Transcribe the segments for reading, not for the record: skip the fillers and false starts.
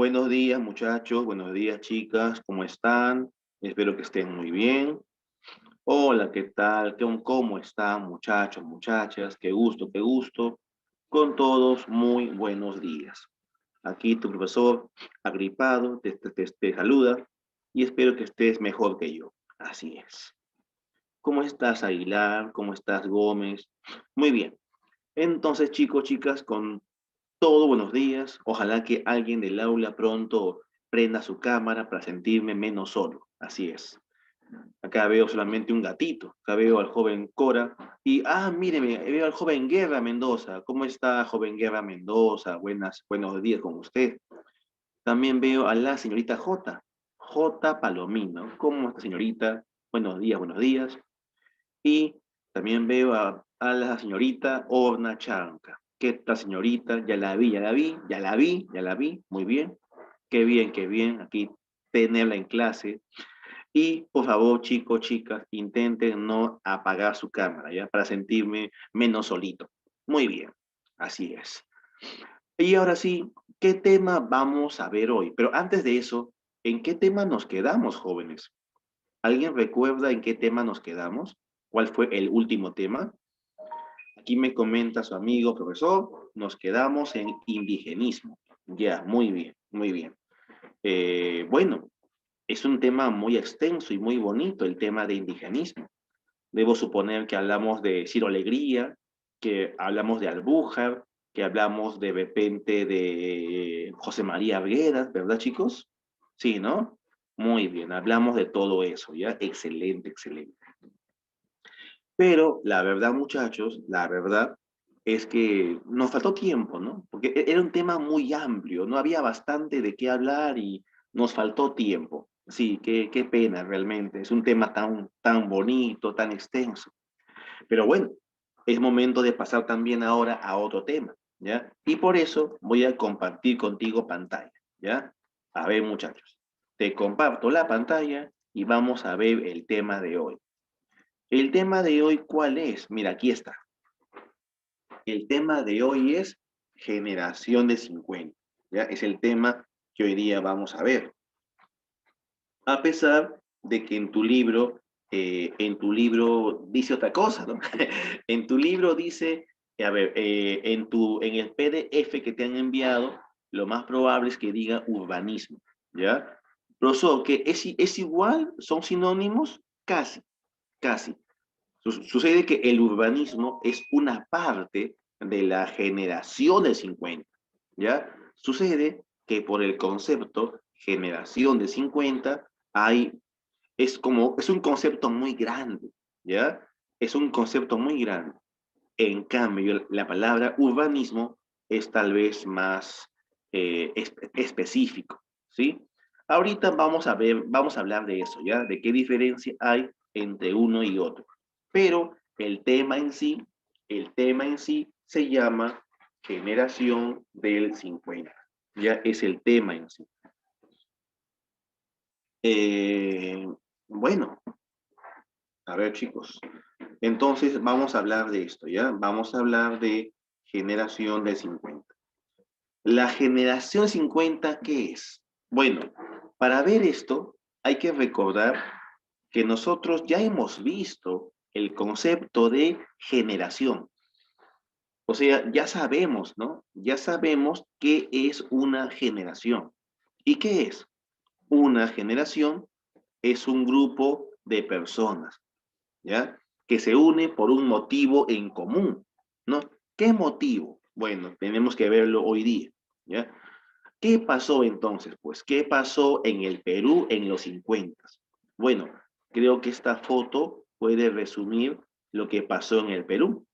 Buenos días, muchachos. Buenos días, chicas. ¿Cómo están? Espero que estén muy bien. Hola, ¿qué tal? ¿Cómo están, muchachos, muchachas? Qué gusto, qué gusto. Con todos, muy buenos días. Aquí tu profesor agripado te saluda y espero que estés mejor que yo. Así es. ¿Cómo estás, Aguilar? ¿Cómo estás, Gómez? Muy bien. Entonces, chicos, chicas, con todo buenos días. Ojalá que alguien del aula pronto prenda su cámara para sentirme menos solo. Así es. Acá veo solamente un gatito. Acá veo al joven Cora. Y, míreme, veo al joven Guerra Mendoza. ¿Cómo está, joven Guerra Mendoza? Buenos días con usted. También veo a la señorita J. J. Palomino. ¿Cómo está, señorita? Buenos días, buenos días. Y también veo a la señorita Orna Chanca. ¿Qué tal, señorita? Ya la vi, ya la vi, ya la vi, ya la vi. Muy bien. Qué bien, qué bien. Aquí tenerla en clase. Y por favor, chicos, chicas, intenten no apagar su cámara, ¿ya? Para sentirme menos solito. Muy bien. Así es. Y ahora sí, ¿qué tema vamos a ver hoy? Pero antes de eso, ¿en qué tema nos quedamos, jóvenes? ¿Alguien recuerda en qué tema nos quedamos? ¿Cuál fue el último tema? Aquí me comenta su amigo profesor, nos quedamos en indigenismo. Ya, muy bien, muy bien. Bueno, es un tema muy extenso y muy bonito el tema de indigenismo. Debo suponer que hablamos de Ciro Alegría, que hablamos de Albújar, que hablamos de repente de José María Arguedas, ¿verdad, chicos? Sí, ¿no? Muy bien, hablamos de todo eso, ¿ya? Excelente, excelente. Pero la verdad, muchachos, la verdad es que nos faltó tiempo, ¿no? Porque era un tema muy amplio, no había bastante de qué hablar y nos faltó tiempo. Sí, qué pena realmente. Es un tema tan bonito, tan extenso. Pero bueno, es momento de pasar también ahora a otro tema, ¿ya? Y por eso voy a compartir contigo pantalla, ¿ya? A ver, muchachos, te comparto la pantalla y vamos a ver el tema de hoy. El tema de hoy, ¿cuál es? Mira, aquí está. El tema de hoy es generación de 50. ¿Ya? Es el tema que hoy día vamos a ver. A pesar de que en tu libro dice otra cosa, ¿no? En tu libro dice, a ver, en el PDF que te han enviado, lo más probable es que diga urbanismo, ¿ya? Profesor, que es igual, son sinónimos, casi, casi. Sucede que el urbanismo es una parte de la generación del 50, ¿ya? Sucede que por el concepto generación de 50 hay, es un concepto muy grande, ¿ya? Es un concepto muy grande. En cambio, la palabra urbanismo es tal vez más específico, ¿sí? Ahorita vamos a hablar de eso, ¿ya? De qué diferencia hay entre uno y otro. Pero el tema en sí se llama generación del 50. Ya es el tema en sí. Eh, bueno, a ver, chicos. Entonces vamos a hablar de esto, ¿ya? Vamos a hablar de generación del 50. La generación 50, ¿qué es? Bueno, para ver esto hay que recordar que nosotros ya hemos visto el concepto de generación. O sea, ya sabemos, ¿no? Ya sabemos qué es una generación. ¿Y qué es? Una generación es un grupo de personas, ¿ya? Que se une por un motivo en común, ¿no? ¿Qué motivo? Bueno, tenemos que verlo hoy día, ¿ya? ¿Qué pasó entonces? Pues, ¿qué pasó en el Perú en los 50? Bueno, creo que esta foto puede resumir lo que pasó en el Perú.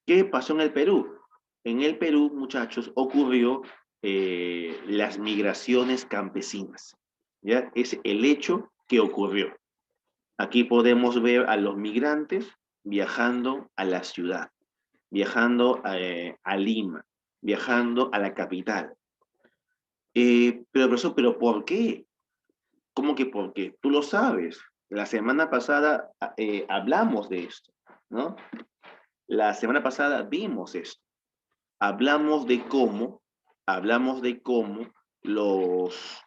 ¿Qué pasó en el Perú? En el Perú, muchachos, ocurrió las migraciones campesinas. ¿Ya? Es el hecho que ocurrió. Aquí podemos ver a los migrantes viajando a la ciudad, viajando a Lima, viajando a la capital. Pero, profesor, ¿pero por qué? ¿Cómo que por qué? Tú lo sabes. La semana pasada hablamos de esto, ¿no? La semana pasada vimos esto. Hablamos de cómo los,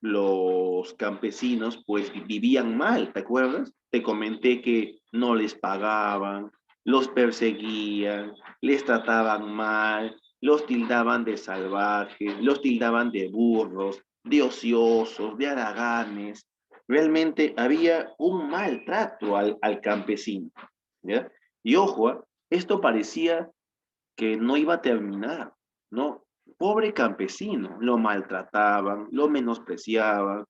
los campesinos pues vivían mal, ¿te acuerdas? Te comenté que no les pagaban, los perseguían, les trataban mal, los tildaban de salvajes, los tildaban de burros, de ociosos, de haraganes. Realmente había un maltrato al campesino, ¿ya? Y ojo, esto parecía que no iba a terminar, ¿no? Pobre campesino, lo maltrataban, lo menospreciaban.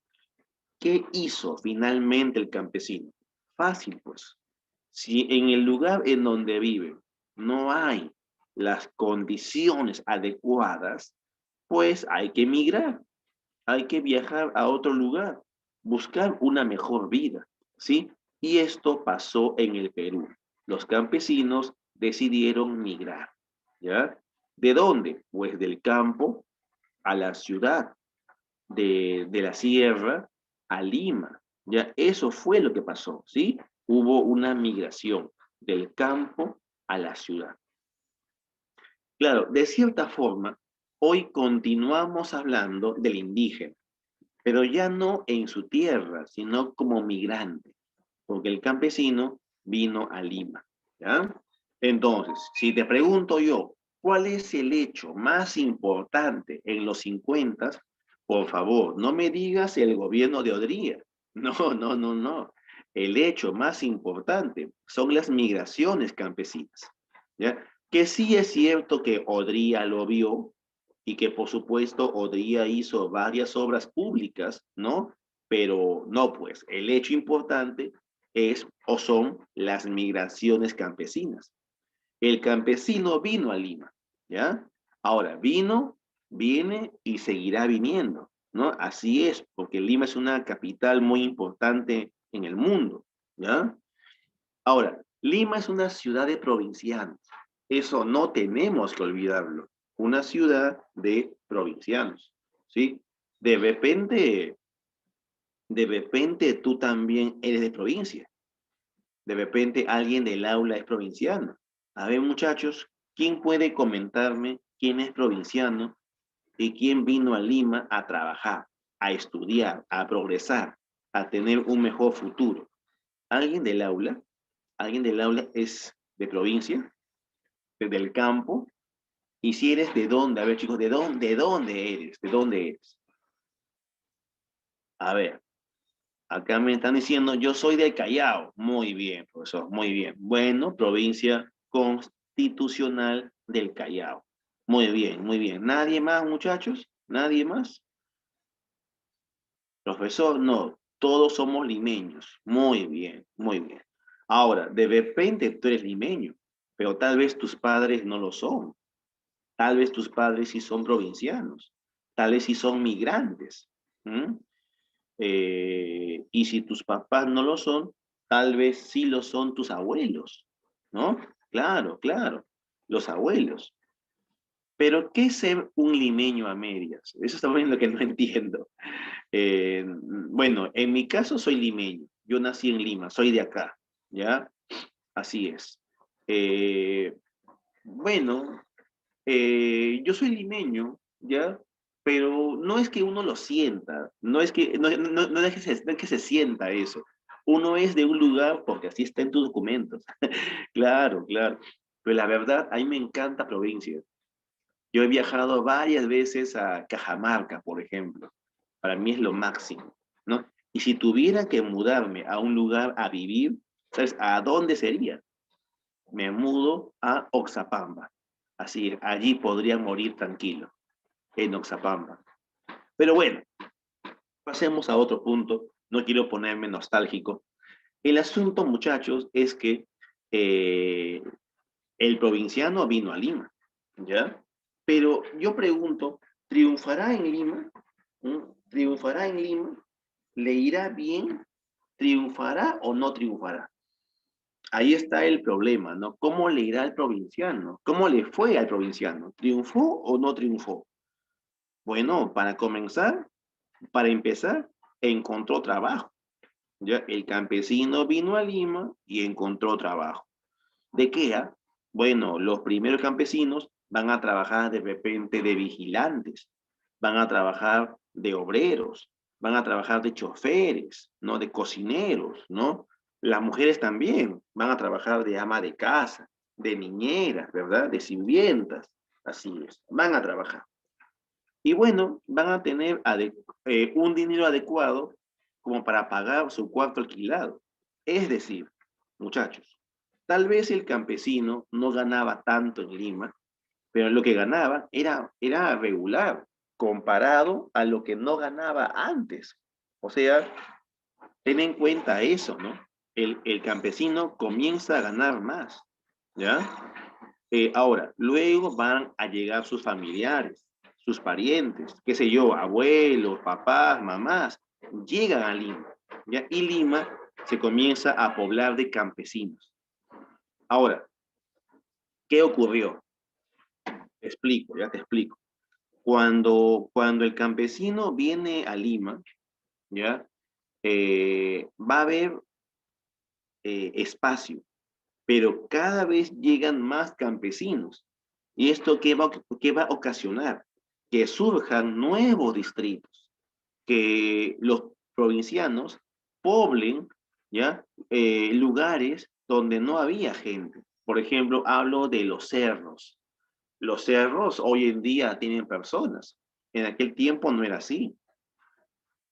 ¿Qué hizo finalmente el campesino? Fácil, pues. Si en el lugar en donde vive no hay las condiciones adecuadas, pues hay que emigrar, hay que viajar a otro lugar, buscar una mejor vida, ¿sí? Y esto pasó en el Perú. Los campesinos decidieron migrar, ¿ya? ¿De dónde? Pues del campo a la ciudad, de la sierra a Lima, ¿ya? Eso fue lo que pasó, ¿sí? Hubo una migración del campo a la ciudad. Claro, de cierta forma, hoy continuamos hablando del indígena, pero ya no en su tierra, sino como migrante, porque el campesino vino a Lima, ¿ya? Entonces, si te pregunto yo, ¿cuál es el hecho más importante en los 50? Por favor, no me digas el gobierno de Odría. No, no, no, no. El hecho más importante son las migraciones campesinas, ¿ya? Que sí es cierto que Odría lo vio, y que por supuesto Odría hizo varias obras públicas, ¿no? Pero no, pues el hecho importante es o son las migraciones campesinas. El campesino vino a Lima, ¿ya? Ahora, vino, viene y seguirá viniendo, ¿no? Así es, porque Lima es una capital muy importante en el mundo, ¿ya? Ahora, Lima es una ciudad de provincianos. Eso no tenemos que olvidarlo. Una ciudad de provincianos, ¿sí? De repente, de repente tú también eres de provincia. De repente alguien del aula es provinciano. A ver, muchachos, ¿quién puede comentarme quién es provinciano y quién vino a Lima a trabajar, a estudiar, a progresar, a tener un mejor futuro? ¿Alguien del aula? ¿Alguien del aula es de provincia, desde el campo? Y si eres de dónde, a ver chicos, de dónde eres? ¿De dónde eres? A ver, acá me están diciendo, yo soy del Callao. Muy bien, profesor, muy bien. Bueno, provincia constitucional del Callao. Muy bien, muy bien. ¿Nadie más, muchachos? ¿Nadie más? Profesor, no, todos somos limeños. Muy bien, muy bien. Ahora, de repente tú eres limeño, pero tal vez tus padres no lo son. Tal vez tus padres sí son provincianos. Tal vez sí son migrantes. ¿Mm? Y si tus papás no lo son, tal vez sí lo son tus abuelos, ¿no? Claro, claro, los abuelos. Pero, ¿qué es ser un limeño a medias? Eso es también lo que no entiendo. Bueno, en mi caso soy limeño. Yo nací en Lima, soy de acá, ¿ya? Así es. Eh, bueno, yo soy limeño, ¿ya? Pero no es que uno lo sienta, no es que, no es que no es que se sienta eso. Uno es de un lugar porque así está en tus documentos. Claro, claro. Pero la verdad, a mí me encanta provincia. Yo he viajado varias veces a Cajamarca, por ejemplo. Para mí es lo máximo, ¿no? Y si tuviera que mudarme a un lugar a vivir, ¿sabes a dónde sería? Me mudo a Oxapamba. Así, allí podría morir tranquilo, en Oxapamba. Pero bueno, pasemos a otro punto. No quiero ponerme nostálgico. El asunto, muchachos, es que eh, el provinciano vino a Lima, ¿ya? Pero yo pregunto, ¿triunfará en Lima? ¿Mm? ¿Triunfará en Lima? ¿Le irá bien? ¿Triunfará o no triunfará? Ahí está el problema, ¿no? ¿Cómo le irá al provinciano? ¿Cómo le fue al provinciano? ¿Triunfó o no triunfó? Bueno, para comenzar, para empezar, encontró trabajo. Ya el campesino vino a Lima y encontró trabajo. ¿De qué? Bueno, los primeros campesinos van a trabajar de repente de vigilantes, van a trabajar de obreros, van a trabajar de choferes, ¿no? De cocineros, ¿no? Las mujeres también van a trabajar de ama de casa, de niñeras, ¿verdad? De sirvientas, así es, van a trabajar. Y bueno, van a tener un dinero adecuado como para pagar su cuarto alquilado. Es decir, muchachos, tal vez el campesino no ganaba tanto en Lima, pero lo que ganaba era regular comparado a lo que no ganaba antes. O sea, ten en cuenta eso, ¿no? El campesino comienza a ganar más, ¿ya? Ahora, luego van a llegar sus familiares, sus parientes, qué sé yo, abuelos, papás, mamás, llegan a Lima, ¿ya? Y Lima se comienza a poblar de campesinos. Ahora, ¿qué ocurrió? Te explico, ya te explico. Cuando el campesino viene a Lima, ¿ya? Va a haber espacio, pero cada vez llegan más campesinos. ¿Y esto qué va a ocasionar? Que surjan nuevos distritos, que los provincianos poblen, ¿ya? Lugares donde no había gente. Por ejemplo, hablo de los cerros. Los cerros hoy en día tienen personas. En aquel tiempo no era así.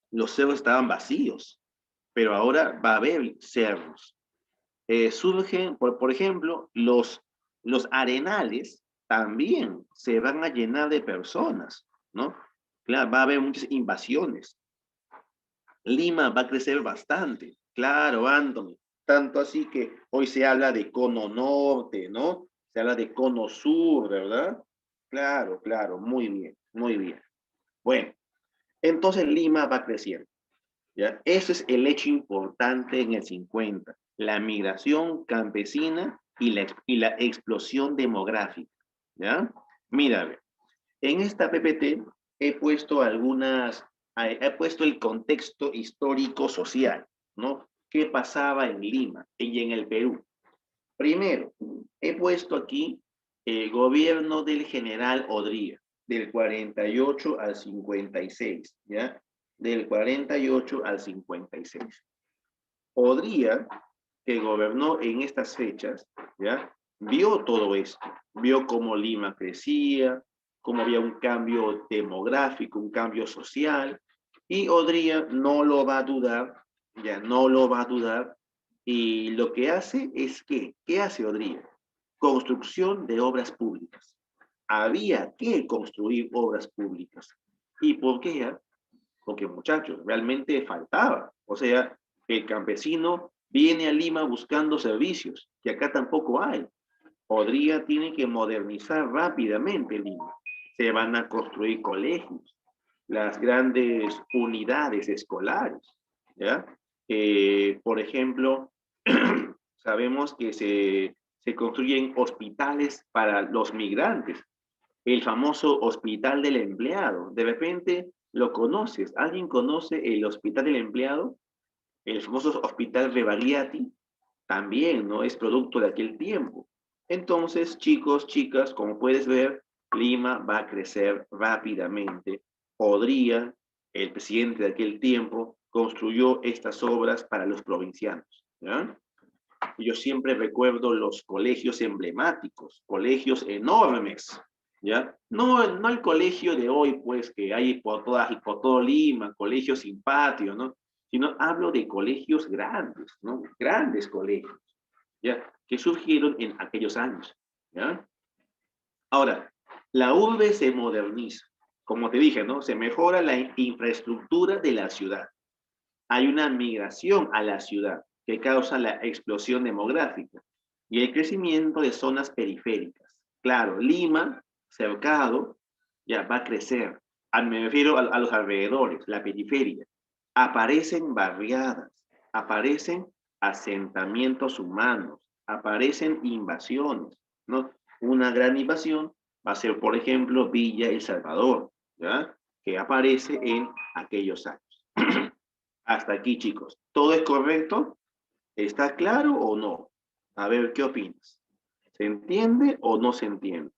Los cerros estaban vacíos, pero ahora va a haber cerros. Surgen, por ejemplo, los arenales también se van a llenar de personas, ¿no? Claro, va a haber muchas invasiones. Lima va a crecer bastante, claro, Anthony. Tanto así que hoy se habla de cono norte, ¿no? Se habla de cono sur, ¿verdad? Claro, claro, muy bien, muy bien. Bueno, entonces Lima va creciendo. ¿Ya? Ese es el hecho importante en el 50, la migración campesina y la explosión demográfica. ¿Ya? Mira, en esta PPT he puesto he puesto el contexto histórico social, ¿no? ¿Qué pasaba en Lima y en el Perú? Primero, he puesto aquí el gobierno del general Odría, del 48 al 56, ¿ya? Del 48 al 56. Odría, que gobernó en estas fechas, ¿ya? Vio todo esto, vio cómo Lima crecía, cómo había un cambio demográfico, un cambio social, y Odría no lo va a dudar, ya no lo va a dudar, y lo que hace es que, ¿qué hace Odría? Construcción de obras públicas. Había que construir obras públicas. ¿Y por qué? Porque muchachos, realmente faltaba. O sea, el campesino viene a Lima buscando servicios, que acá tampoco hay. Podría, tiene que modernizar rápidamente Lima. Se van a construir colegios, las grandes unidades escolares, ¿ya? Por ejemplo, sabemos que se construyen hospitales para los migrantes, el famoso hospital del empleado. De repente lo conoces. ¿Alguien conoce el hospital del empleado? El famoso hospital Revaliati también, ¿no? Es producto de aquel tiempo. Entonces, chicos, chicas, como puedes ver, Lima va a crecer rápidamente. Podría, el presidente de aquel tiempo construyó estas obras para los provincianos, ¿ya? Yo siempre recuerdo los colegios emblemáticos, colegios enormes, ¿ya? No, no el colegio de hoy, pues, que hay por todo Lima, colegios sin patio, ¿no? Sino hablo de colegios grandes, ¿no? Grandes colegios, ¿ya? Que surgieron en aquellos años, ¿ya? Ahora, la urbe se moderniza, como te dije, ¿no? Se mejora la infraestructura de la ciudad. Hay una migración a la ciudad que causa la explosión demográfica y el crecimiento de zonas periféricas. Claro, Lima, cercado, ya va a crecer. Me refiero a los alrededores, la periferia. Aparecen barriadas, aparecen asentamientos humanos, aparecen invasiones, ¿no? Una gran invasión va a ser, por ejemplo, Villa El Salvador, ¿ya? Que aparece en aquellos años. Hasta aquí, chicos. ¿Todo es correcto? ¿Está claro o no? A ver, ¿qué opinas? ¿Se entiende o no se entiende?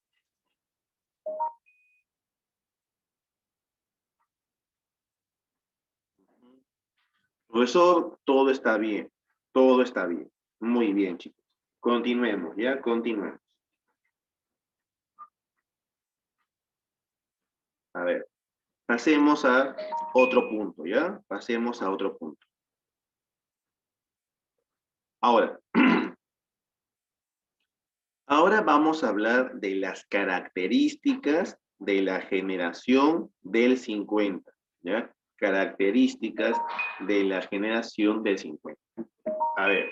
Profesor, todo está bien. Todo está bien. Muy bien, chicos. Continuemos, ¿ya? Continuemos. A ver, pasemos a otro punto, ¿ya? Pasemos a otro punto. Ahora, ahora vamos a hablar de las características de la generación del 50, ¿ya? Características de la generación del 50. A ver,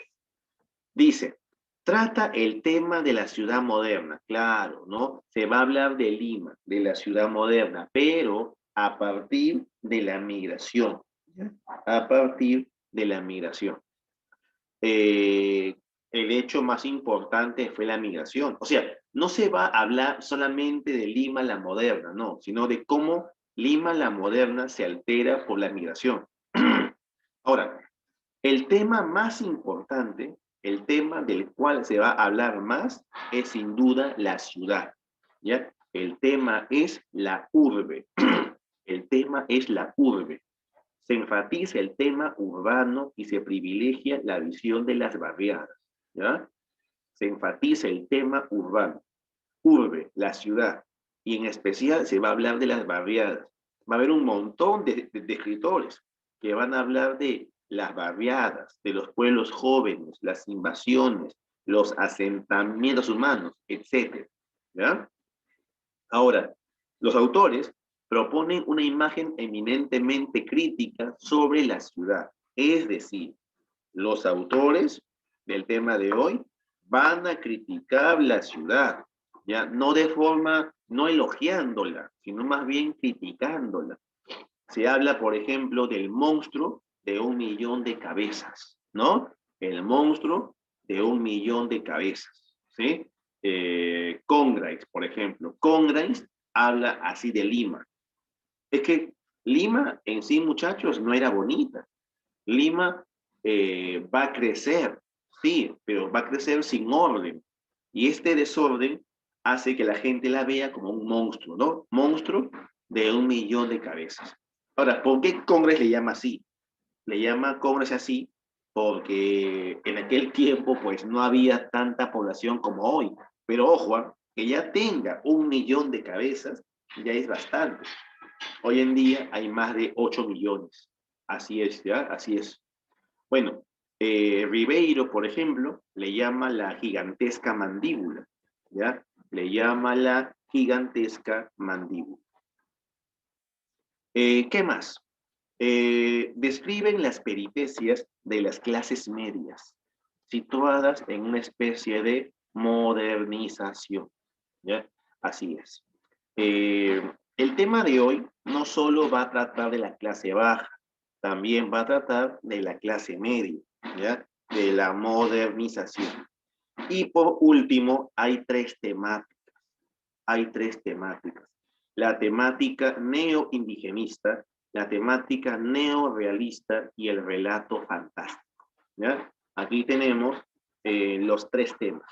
dice, trata el tema de la ciudad moderna, claro, ¿no? Se va a hablar de Lima, de la ciudad moderna, pero a partir de la migración, ¿ya? A partir de la migración. eh, el hecho más importante fue la migración. O sea, no se va a hablar solamente de Lima la moderna, no, sino de cómo Lima la moderna se altera por la migración. Ahora, el tema más importante, el tema del cual se va a hablar más, es sin duda la ciudad, ¿ya? El tema es la urbe. El tema es la urbe. Se enfatiza el tema urbano y se privilegia la visión de las barriadas, ¿ya? Se enfatiza el tema urbano, urbe, la ciudad, y en especial se va a hablar de las barriadas. Va a haber un montón de escritores que van a hablar de las barriadas, de los pueblos jóvenes, las invasiones, los asentamientos humanos, etcétera, ¿ya? Ahora, los autores proponen una imagen eminentemente crítica sobre la ciudad. Es decir, los autores del tema de hoy van a criticar la ciudad, ya no de forma, no elogiándola, sino más bien criticándola. Se habla, por ejemplo, del monstruo de 1 millón de cabezas, ¿no? El monstruo de 1 millón de cabezas, ¿sí? Congrace, por ejemplo. Congrace habla así de Lima. Es que Lima en sí, muchachos, no era bonita. Lima va a crecer, sí, pero va a crecer sin orden. Y este desorden hace que la gente la vea como un monstruo, ¿no? Monstruo de 1 millón de cabezas. Ahora, ¿por qué Congress le llama así? Le llama Congress así porque en aquel tiempo pues no había tanta población como hoy. Pero ojo, que ya tenga 1 millón de cabezas ya es bastante. Hoy en día hay más de 8 millones. Así es, ¿ya? Así es. Bueno, Ribeiro, por ejemplo, le llama la gigantesca mandíbula, ¿ya? Le llama la gigantesca mandíbula. ¿Qué más? Describen las peripecias de las clases medias, situadas en una especie de modernización, ¿ya? Así es. El tema de hoy no solo va a tratar de la clase baja, también va a tratar de la clase media, ¿ya? De la modernización. Y por último, hay tres temáticas. Hay tres temáticas. La temática neoindigenista, la temática neorealista y el relato fantástico, ¿ya? Aquí tenemos los tres temas.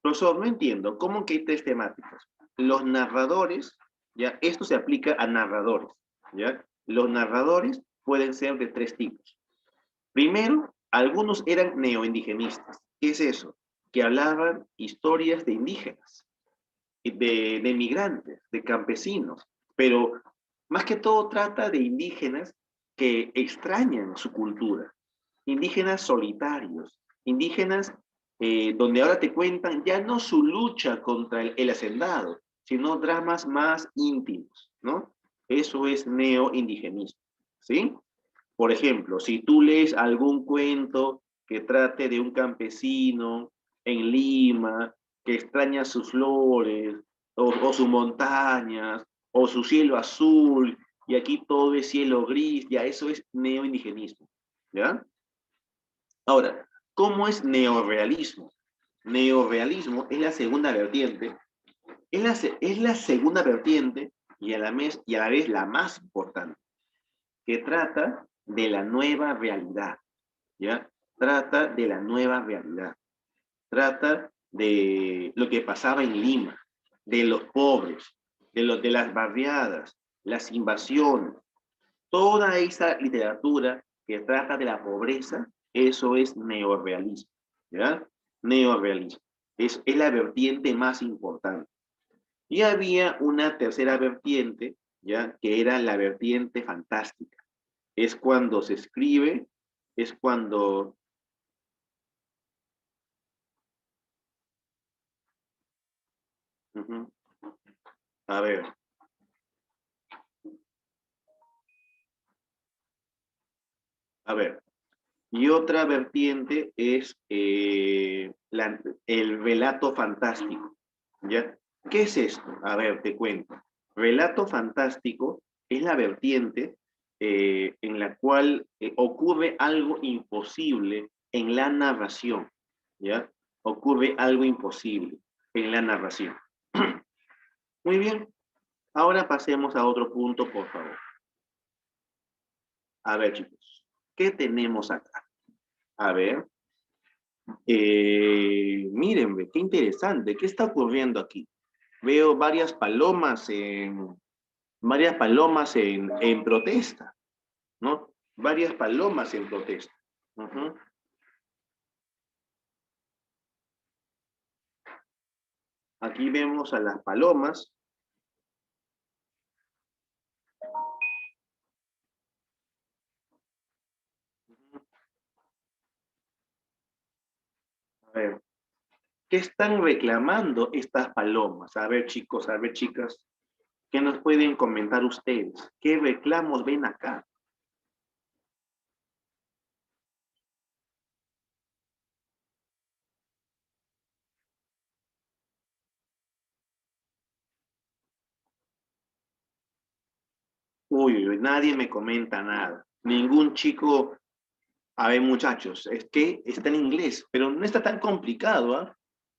Profesor, no entiendo, ¿cómo que hay tres temáticas? Los narradores, ¿ya? Esto se aplica a narradores, ¿ya? Los narradores pueden ser de tres tipos. Primero, algunos eran neoindigenistas. ¿Qué es eso? Que hablaban historias de indígenas, de migrantes, de campesinos, pero más que todo trata de indígenas que extrañan su cultura, indígenas solitarios, indígenas donde ahora te cuentan ya no su lucha contra el hacendado, sino dramas más íntimos, ¿no? Eso es neoindigenismo, ¿sí? Por ejemplo, si tú lees algún cuento que trate de un campesino en Lima, que extraña sus flores, o sus montañas, o su cielo azul, y aquí todo es cielo gris, ya eso es neoindigenismo, ¿ya? Ahora, ¿cómo es neorealismo? Neorealismo es la segunda vertiente, es la segunda vertiente y a la vez la más importante, que trata de la nueva realidad, ¿ya? Trata de la nueva realidad, trata de lo que pasaba en Lima, de los pobres, de las barriadas, las invasiones, toda esa literatura que trata de la pobreza, eso es neorrealismo, ¿ya? Neorrealismo. Es la vertiente más importante. Y había una tercera vertiente, ¿ya? Que era la vertiente fantástica. Es cuando se escribe, es cuando... Ujú. A ver, a ver. Y otra vertiente es el relato fantástico, ¿ya? ¿Qué es esto? A ver, te cuento. Relato fantástico es la vertiente en la cual ocurre algo imposible en la narración, ¿ya? Ocurre algo imposible en la narración. Muy bien, ahora pasemos a otro punto, por favor. A ver, chicos, ¿qué tenemos acá? A ver, miren, ve, qué interesante, ¿qué está ocurriendo aquí? Veo varias palomas en protesta, ¿no? Varias palomas en protesta. Ujú. Aquí vemos a las palomas. A ver, ¿qué están reclamando estas palomas? A ver, chicos, a ver, chicas, ¿qué nos pueden comentar ustedes? ¿Qué reclamos ven acá? Uy, uy, nadie me comenta nada. Ningún chico. A ver, muchachos, es que está en inglés, pero no está tan complicado, ¿ah?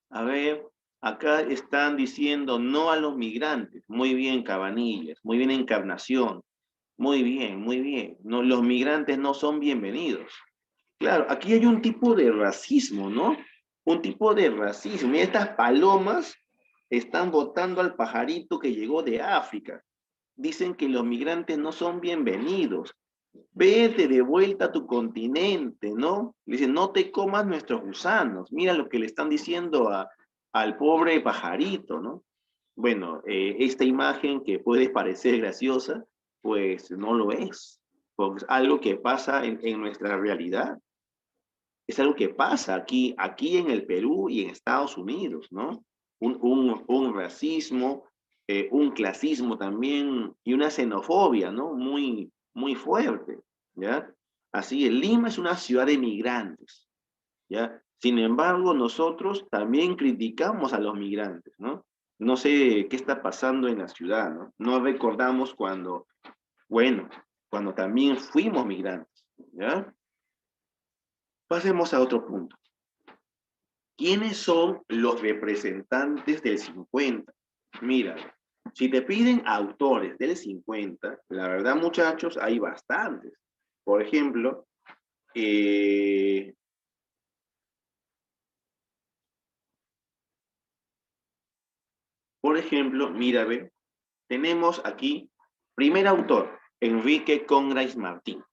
A ver, acá están diciendo no a los migrantes. Muy bien, Cabanillas. Muy bien, Encarnación. Muy bien, muy bien. No, los migrantes no son bienvenidos. Claro, aquí hay un tipo de racismo, ¿no? Un tipo de racismo. Y estas palomas están votando al pajarito que llegó de África. Dicen que los migrantes no son bienvenidos. Vete de vuelta a tu continente, ¿no? Le dicen, no te comas nuestros gusanos. Mira lo que le están diciendo al pobre pajarito, ¿no? Bueno, esta imagen que puede parecer graciosa, pues no lo es, porque es algo que pasa en nuestra realidad. Es algo que pasa aquí en el Perú y en Estados Unidos, ¿no? Un racismo, un clasismo también y una xenofobia, ¿no? Muy fuerte, ¿ya? Así, Lima es una ciudad de migrantes, ¿ya? Sin embargo, nosotros también criticamos a los migrantes, ¿no? No sé qué está pasando en la ciudad, ¿no? No recordamos cuando, bueno, cuando también fuimos migrantes, ¿ya? Pasemos a otro punto. ¿Quiénes son los representantes del 50? Mira, si te piden autores del 50, la verdad, muchachos, hay bastantes. Por ejemplo, eh, mira, ve, tenemos aquí, primer autor, Enrique Conrais Martín,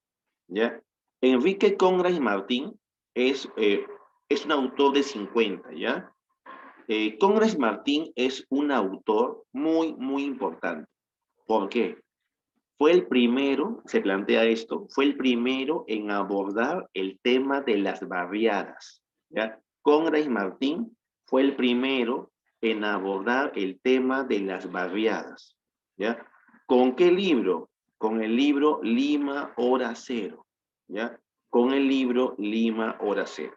¿ya? Enrique Conrais Martín es, eh, es un autor de 50, ¿ya? Conrais Martín es un autor muy importante. ¿Por qué? Fue el primero, se plantea esto, fue el primero en abordar el tema de las barriadas, ¿ya? Conrad Martín fue el primero en abordar el tema de las barriadas, ¿ya? ¿Con qué libro? Con el libro Lima Hora Cero, ¿ya? Con el libro Lima Hora Cero.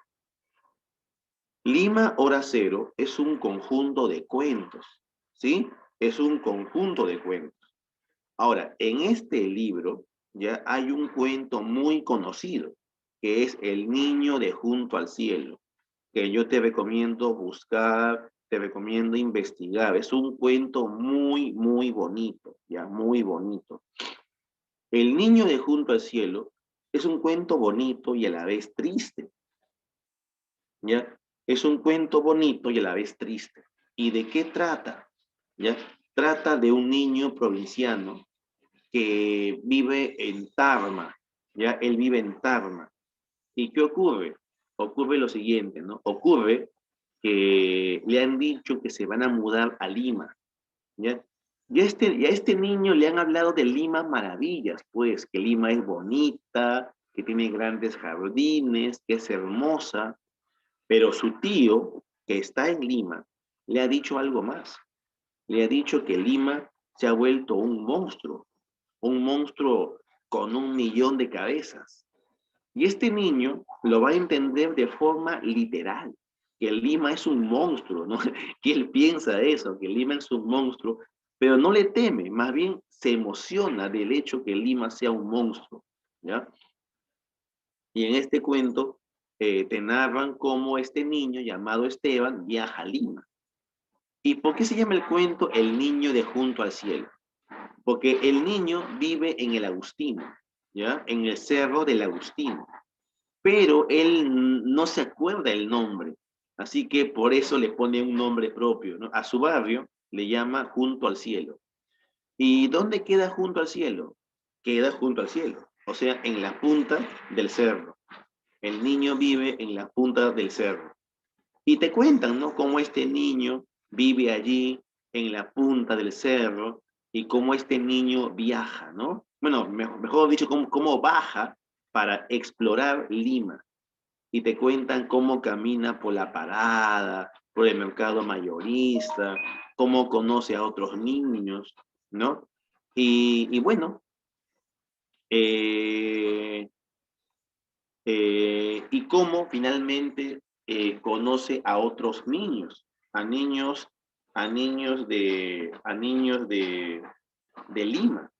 Lima Hora Cero es un conjunto de cuentos, ¿sí? Es un conjunto de cuentos. Ahora, en este libro ya hay un cuento muy conocido, que es El niño de junto al cielo, que yo te recomiendo buscar, te recomiendo investigar. Es un cuento muy bonito, ya, muy bonito. El niño de junto al cielo es un cuento bonito y a la vez triste, ¿ya? Es un cuento bonito y a la vez triste. ¿Y de qué trata? ¿Ya? Trata de un niño provinciano que vive en Tarma. ¿ya? Él vive en Tarma. ¿Y qué ocurre? Ocurre lo siguiente, ¿no? Ocurre que le han dicho que se van a mudar a Lima, ¿ya? Y a este niño le han hablado de Lima maravillas, pues, que Lima es bonita, que tiene grandes jardines, que es hermosa, pero su tío, que está en Lima, le ha dicho algo más. Le ha dicho que Lima se ha vuelto un monstruo con 1 millón de cabezas. Y este niño lo va a entender de forma literal, que Lima es un monstruo, ¿no? Que él piensa eso, que Lima es un monstruo, pero no le teme, más bien se emociona del hecho que Lima sea un monstruo, ¿ya? Y en este cuento te narran cómo este niño llamado Esteban viaja a Lima. ¿Y por qué se llama el cuento El niño de junto al cielo? Porque el niño vive en el Agustino, ¿ya? En el cerro del Agustino, pero él no se acuerda el nombre, así que por eso le pone un nombre propio, ¿no? A su barrio le llama Junto al Cielo. ¿Y dónde queda Junto al Cielo? Queda junto al cielo, o sea, en la punta del cerro. El niño vive en la punta del cerro. Y te cuentan, ¿no? Cómo este niño vive allí en la punta del cerro y cómo este niño viaja, ¿no? Bueno, mejor dicho, cómo baja para explorar Lima. Y te cuentan cómo camina por la parada, por el mercado mayorista, cómo conoce a otros niños, ¿no? Y bueno, eh, y cómo finalmente conoce a otros niños, a niños, a niños de Lima.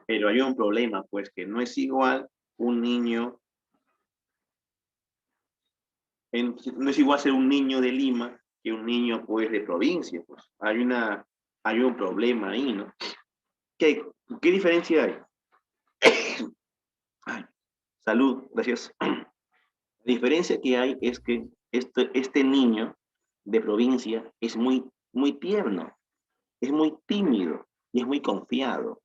Pero hay un problema, pues que no es igual un niño, no es igual ser un niño de Lima que un niño pues de provincia, pues hay un problema ahí, ¿no? ¿Qué, qué diferencia hay? Ay, salud, gracias. La diferencia que hay es que este niño de provincia es muy tierno, es muy tímido y es muy confiado.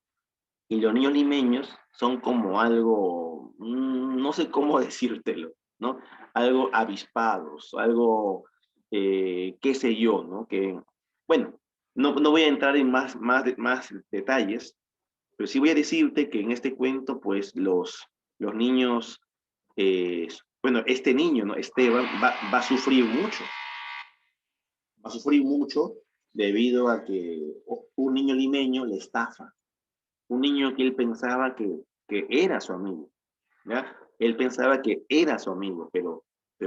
Y los niños limeños son como algo, no sé cómo decírtelo, ¿no? Algo avispados, algo, qué sé yo, ¿no? Que, bueno, no voy a entrar en más detalles, pero sí voy a decirte que en este cuento, pues los niños, eh, bueno, este niño, ¿no? Esteban, va a sufrir mucho, va a sufrir mucho debido a que un niño limeño le estafa, un niño que él pensaba que era su amigo, ¿ya? Él pensaba que era su amigo, pero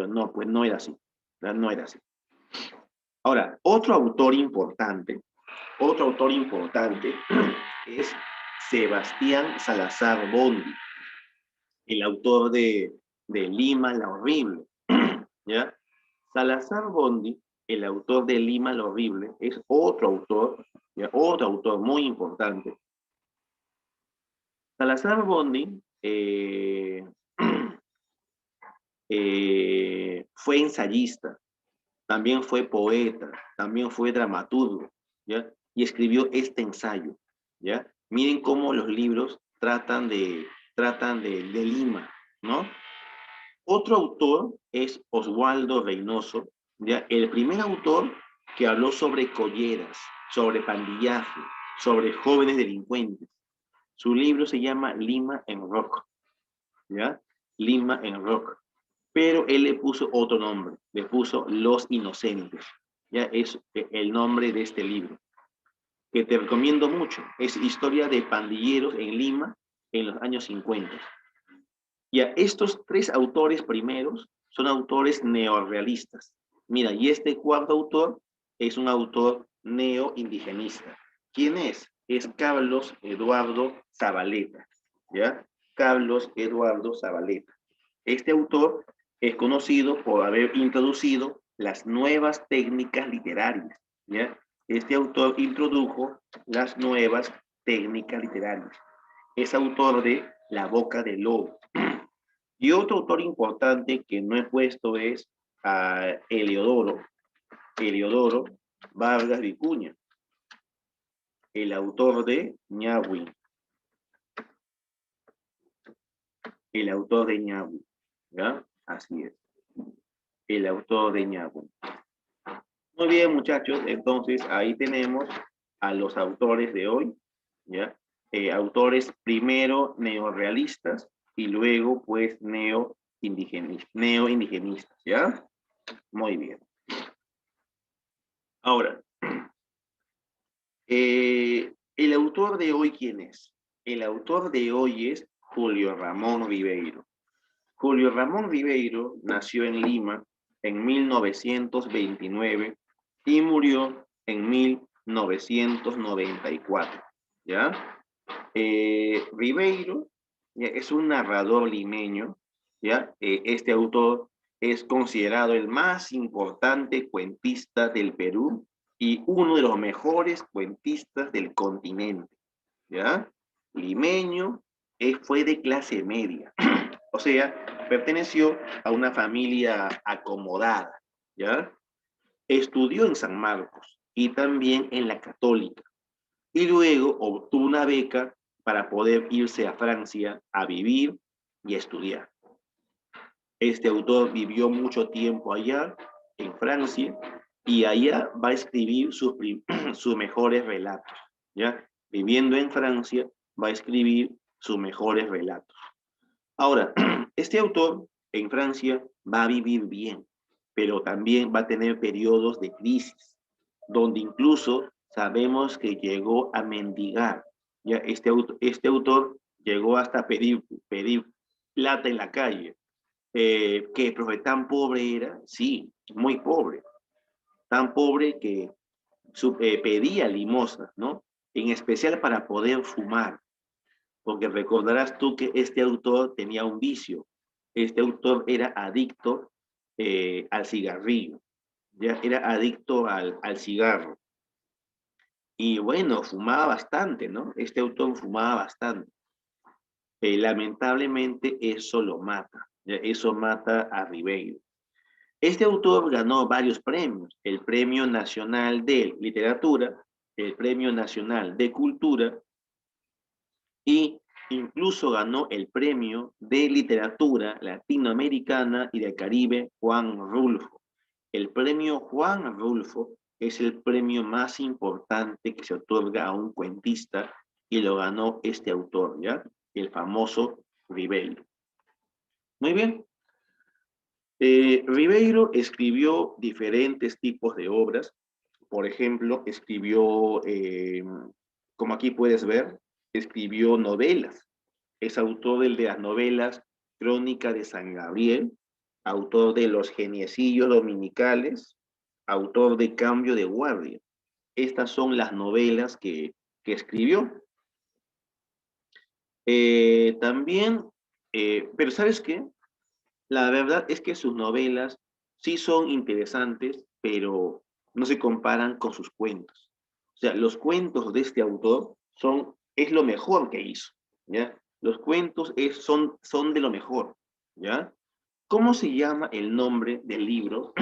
no, pues no era así, ¿verdad? No era así. Ahora, otro autor importante es Sebastián Salazar Bondi, el autor de Lima la Horrible, ¿ya? Salazar Bondi, el autor de Lima la Horrible, es otro autor, ¿ya? Otro autor muy importante. Salazar Bondi fue ensayista, también fue poeta, también fue dramaturgo, ¿ya? Y escribió este ensayo, ¿ya? Miren cómo los libros tratan de Lima, ¿no? Otro autor es Oswaldo Reynoso, ¿ya? El primer autor que habló sobre colleras, sobre pandillaje, sobre jóvenes delincuentes. Su libro se llama Lima en Rock, ¿ya? Lima en Rock. Pero él le puso otro nombre, le puso Los Inocentes, ¿ya? Es el nombre de este libro, que te recomiendo mucho. Es historia de pandilleros en Lima en los años 50. Y a estos tres autores primeros son autores neorrealistas. Mira, y este cuarto autor es un autor neoindigenista. ¿Quién es? Es Carlos Eduardo Zabaleta, ¿ya? Carlos Eduardo Zabaleta. Este autor es conocido por haber introducido las nuevas técnicas literarias, ¿ya? Este autor introdujo las nuevas técnicas literarias. Es autor de La Boca del Lobo. Y otro autor importante que no he puesto es a Heliodoro Vargas Vicuña, el autor de Ñahui. El autor de Ñabu, ¿ya? Así es, el autor de Ñabu. Muy bien, muchachos, entonces ahí tenemos a los autores de hoy, ¿ya? Autores primero neorrealistas y luego, pues, neoindigenistas, ¿ya? Muy bien. Ahora, el autor de hoy, ¿quién es? El autor de hoy es Julio Ramón Ribeiro. Julio Ramón Ribeiro nació en Lima en 1929 y murió en 1994, ¿ya? Ribeiro ¿ya? Es un narrador limeño, ¿ya? Este autor es considerado el más importante cuentista del Perú y uno de los mejores cuentistas del continente, ¿ya? Limeño, fue de clase media, o sea, perteneció a una familia acomodada, ¿ya? Estudió en San Marcos y también en la Católica, y luego obtuvo una beca para poder irse a Francia a vivir y estudiar. Este autor vivió mucho tiempo allá, en Francia, y allá va a escribir sus mejores relatos, ¿ya? Viviendo en Francia, va a escribir sus mejores relatos. Ahora, este autor en Francia va a vivir bien, pero también va a tener periodos de crisis, donde incluso sabemos que llegó a mendigar. Ya este autor llegó hasta pedir plata en la calle. Que el profe tan pobre era, sí, muy pobre, tan pobre que pedía limosna, ¿no? En especial para poder fumar, porque recordarás tú que este autor tenía un vicio. Este autor era adicto al cigarrillo, ya era adicto al cigarro. Y bueno, fumaba bastante, ¿no? Este autor fumaba bastante. Lamentablemente eso lo mata, ¿ya? Eso mata a Ribeiro. Este autor ganó varios premios, el Premio Nacional de Literatura, el Premio Nacional de Cultura y incluso ganó el Premio de Literatura Latinoamericana y del Caribe Juan Rulfo. El Premio Juan Rulfo es el premio más importante que se otorga a un cuentista y lo ganó este autor, ¿ya? El famoso Ribeiro. Muy bien. Ribeiro escribió diferentes tipos de obras. Por ejemplo, escribió, como aquí puedes ver, escribió novelas. Es autor de las novelas Crónica de San Gabriel, autor de Los Geniecillos Dominicales, autor de Cambio de Guardia. Estas son las novelas que escribió. También, pero ¿sabes qué? La verdad es que sus novelas sí son interesantes, pero no se comparan con sus cuentos. O sea, los cuentos de este autor es lo mejor que hizo, ¿ya? Los cuentos son de lo mejor, ¿ya? ¿Cómo se llama el nombre del libro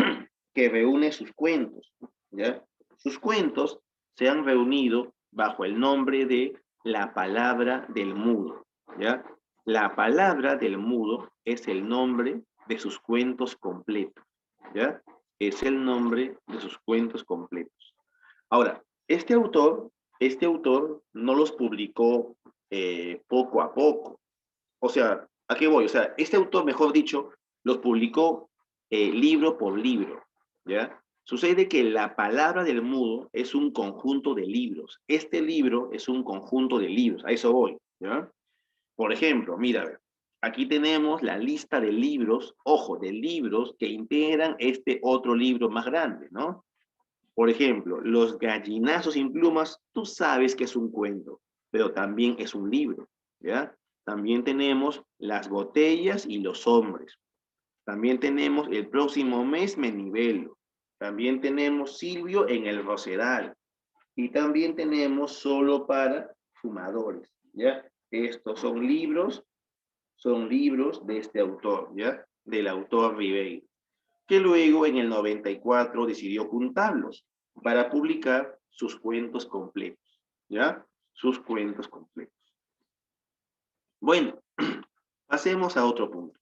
que reúne sus cuentos? ¿Ya? Sus cuentos se han reunido bajo el nombre de La Palabra del Mudo, ¿ya? La Palabra del Mudo es el nombre de sus cuentos completos, ¿ya? Es el nombre de sus cuentos completos. Ahora, este autor no los publicó poco a poco. O sea, ¿a qué voy? O sea, este autor, mejor dicho, los publicó libro por libro, ¿ya? Sucede que La Palabra del Mudo es un conjunto de libros. Este libro es un conjunto de libros, a eso voy, ¿ya? Por ejemplo, mira, aquí tenemos la lista de libros, ojo, de libros que integran este otro libro más grande, ¿no? Por ejemplo, Los gallinazos sin plumas, tú sabes que es un cuento, pero también es un libro, ¿ya? También tenemos Las botellas y los hombres. También tenemos El próximo mes me nivelo. También tenemos Silvio en el Rosedal. Y también tenemos Solo para fumadores, ¿ya? Estos son libros de este autor, ¿ya? Del autor Ribeiro, que luego en el 94 decidió juntarlos para publicar sus cuentos completos, ¿ya? Sus cuentos completos. Bueno, Pasemos a otro punto.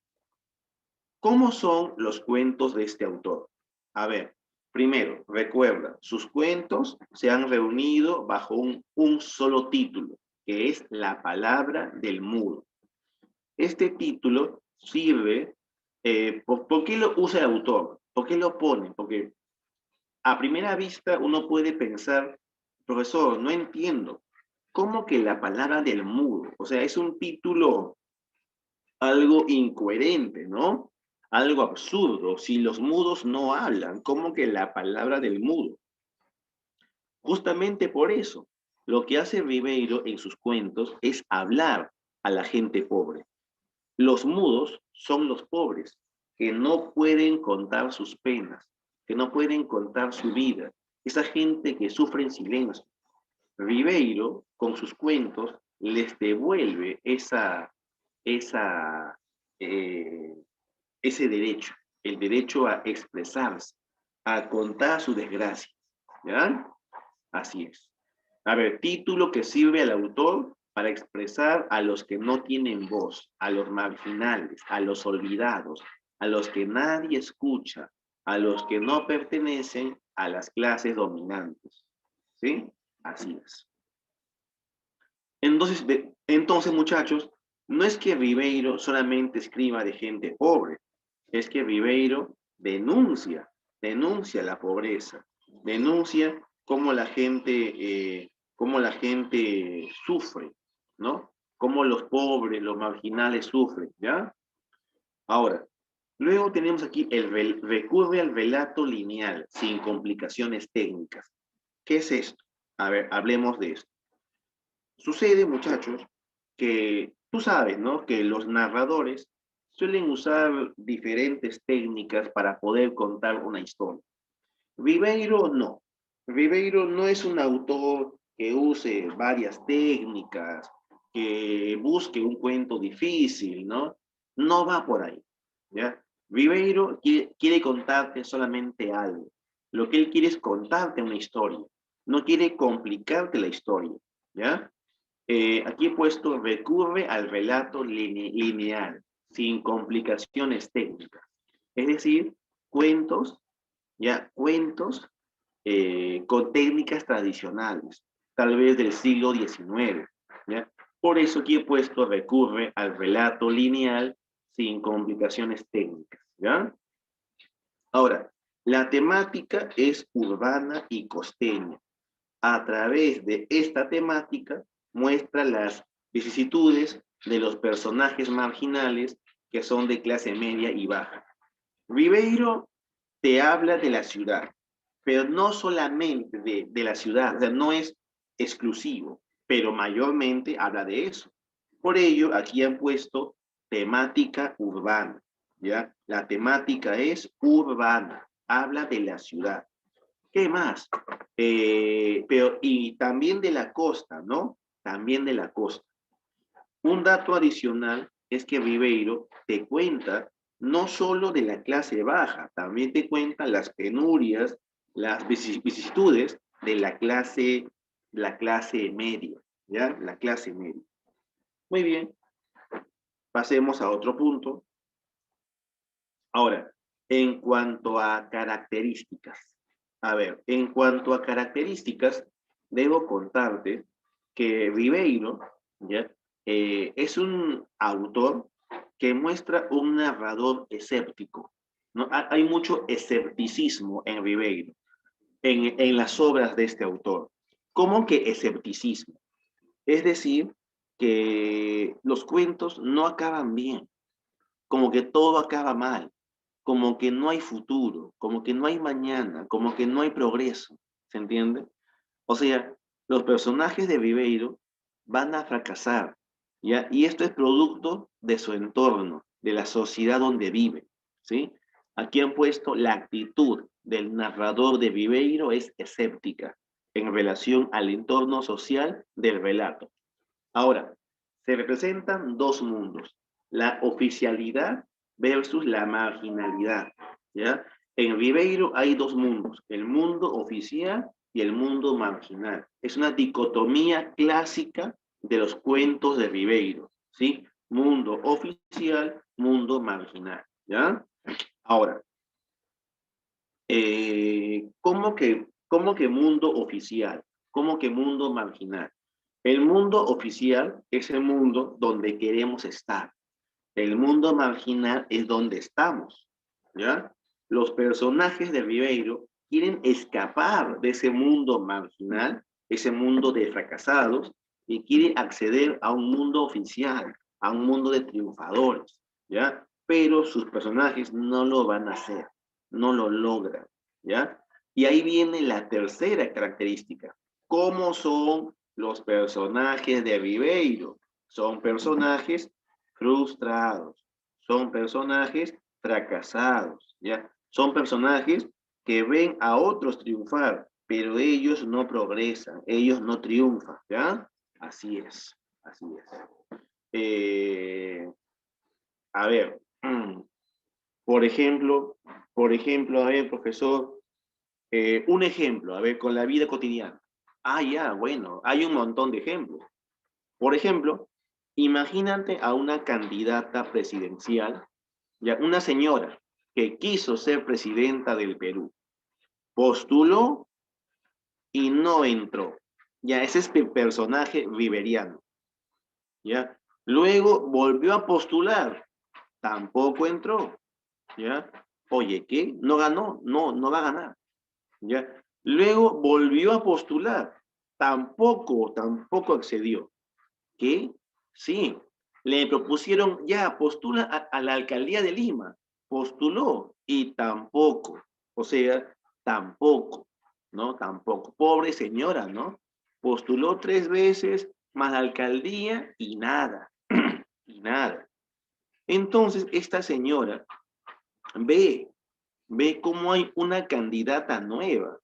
¿Cómo son los cuentos de este autor? A ver, primero, recuerda, sus cuentos se han reunido bajo un solo título, que es La palabra del mudo. Este título sirve, ¿por qué lo usa el autor? ¿Por qué lo pone? Porque a primera vista uno puede pensar, profesor, no entiendo, ¿cómo que la palabra del mudo? O sea, es un título algo incoherente, ¿no? Algo absurdo. Si los mudos no hablan, ¿cómo que la palabra del mudo? Justamente por eso, lo que hace Ribeiro en sus cuentos es hablar a la gente pobre. Los mudos son los pobres, que no pueden contar sus penas, que no pueden contar su vida. Esa gente que sufre en silencio. Ribeiro, con sus cuentos, les devuelve esa, eh, ese derecho, el derecho a expresarse, a contar su desgracia. ¿Ya? Así es. A ver, título que sirve al autor para expresar a los que no tienen voz, a los marginales, a los olvidados, a los que nadie escucha, a los que no pertenecen a las clases dominantes. ¿Sí? Así es. Entonces, muchachos, no es que Ribeiro solamente escriba de gente pobre, es que Ribeiro denuncia la pobreza, denuncia cómo la gente sufre, ¿no? Cómo los pobres, los marginales sufren, ¿ya? Ahora, luego tenemos aquí recurre al relato lineal, sin complicaciones técnicas. ¿Qué es esto? A ver, hablemos de esto. Sucede, muchachos, que tú sabes, ¿no? Que los narradores suelen usar diferentes técnicas para poder contar una historia. Ribeiro no. Ribeiro no es un autor que use varias técnicas, que busque un cuento difícil, ¿no? No va por ahí, ¿ya? Ribeiro quiere contarte solamente algo. Lo que él quiere es contarte una historia. No quiere complicarte la historia, ¿ya? Aquí he puesto recurre al relato lineal, sin complicaciones técnicas. Es decir, cuentos, ya cuentos con técnicas tradicionales, tal vez del siglo XIX. ¿Ya? Por eso aquí he puesto recurre al relato lineal sin complicaciones técnicas. ¿Ya? Ahora, la temática es urbana y costeña. A través de esta temática muestra las vicisitudes de los personajes marginales que son de clase media y baja. Ribeiro te habla de la ciudad, pero no solamente de la ciudad, o sea, no es exclusivo, pero mayormente habla de eso. Por ello, aquí han puesto temática urbana, ¿ya? La temática es urbana, habla de la ciudad. ¿Qué más? Y también de la costa, ¿no? También de la costa. Un dato adicional es que Ribeiro te cuenta no solo de la clase baja, también te cuenta las penurias, las vicisitudes de la clase media, ¿ya? La clase media. Muy bien, pasemos a otro punto. Ahora, en cuanto a características. A ver, en cuanto a características, debo contarte que Ribeiro, ¿ya? Es un autor que muestra un narrador escéptico, ¿no? Hay mucho escepticismo en Ribeiro, en las obras de este autor. ¿Cómo que escepticismo? Es decir, que los cuentos no acaban bien, como que todo acaba mal, como que no hay futuro, como que no hay mañana, como que no hay progreso, ¿se entiende? O sea, los personajes de Ribeiro van a fracasar, ¿ya? Y esto es producto de su entorno, de la sociedad donde vive, ¿sí? Aquí han puesto la actitud del narrador de Ribeiro es escéptica en relación al entorno social del relato. Ahora, se representan dos mundos, la oficialidad versus la marginalidad, ¿ya? En Ribeiro hay dos mundos, el mundo oficial y el mundo marginal. Es una dicotomía clásica de los cuentos de Ribeiro, ¿sí? mundo oficial, mundo marginal, ¿ya? Ahora, cómo que mundo oficial? ¿Cómo que mundo marginal? El mundo oficial es el mundo donde queremos estar. El mundo marginal es donde estamos, ¿ya? Los personajes de Ribeiro quieren escapar de ese mundo marginal, ese mundo de fracasados, y quieren acceder a un mundo oficial, a un mundo de triunfadores, ¿ya? Pero sus personajes no lo van a hacer, no lo logran, ¿ya? Y ahí viene la tercera característica. ¿Cómo son los personajes de Ribeiro? Son personajes frustrados, son personajes fracasados, ¿ya? Son personajes que ven a otros triunfar, pero ellos no progresan, ellos no triunfan, ¿ya? Así es, así es. A ver, por ejemplo, a ver, profesor, un ejemplo, a ver, con la vida cotidiana. Ah, ya, bueno, hay un montón de ejemplos. Por ejemplo, imagínate a una candidata presidencial, ya, una señora que quiso ser presidenta del Perú, postuló y no entró. Ya, ese es el personaje riveriano. ¿Ya? Luego volvió a postular, tampoco entró. ¿Ya? Oye, ¿qué? No ganó, no va a ganar. ¿Ya? Luego volvió a postular, tampoco accedió. ¿Qué? Sí, le propusieron, ya, postula a la alcaldía de Lima. Postuló y tampoco. O sea, tampoco, ¿no? Tampoco. Pobre señora, ¿no? Postuló 3 veces más la alcaldía y nada, y nada. Entonces, esta señora ve, ve cómo hay una candidata nueva.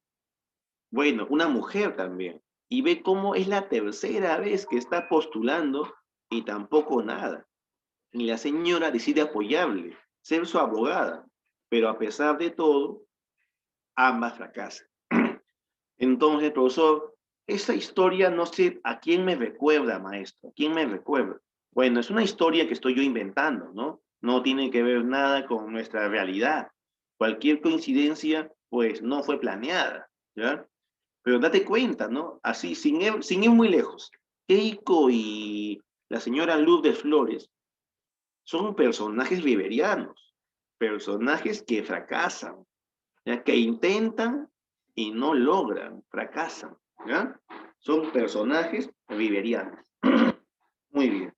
Bueno, una mujer también. Y ve cómo es la tercera vez que está postulando y tampoco nada. Y la señora decide apoyarle, ser su abogada. Pero a pesar de todo, ambas fracasan. Entonces, profesor, esa historia no sé a quién me recuerda, maestro. ¿A quién me recuerda? Bueno, es una historia que estoy yo inventando, ¿no? No tiene que ver nada con nuestra realidad. Cualquier coincidencia, pues, no fue planeada, ¿ya? Pero date cuenta, ¿no? Así, sin ir muy lejos. Keiko y la señora Lourdes Flores son personajes riverianos, personajes que fracasan, ¿ya? Que intentan y no logran, fracasan, ¿ya? Son personajes riverianos. Muy bien.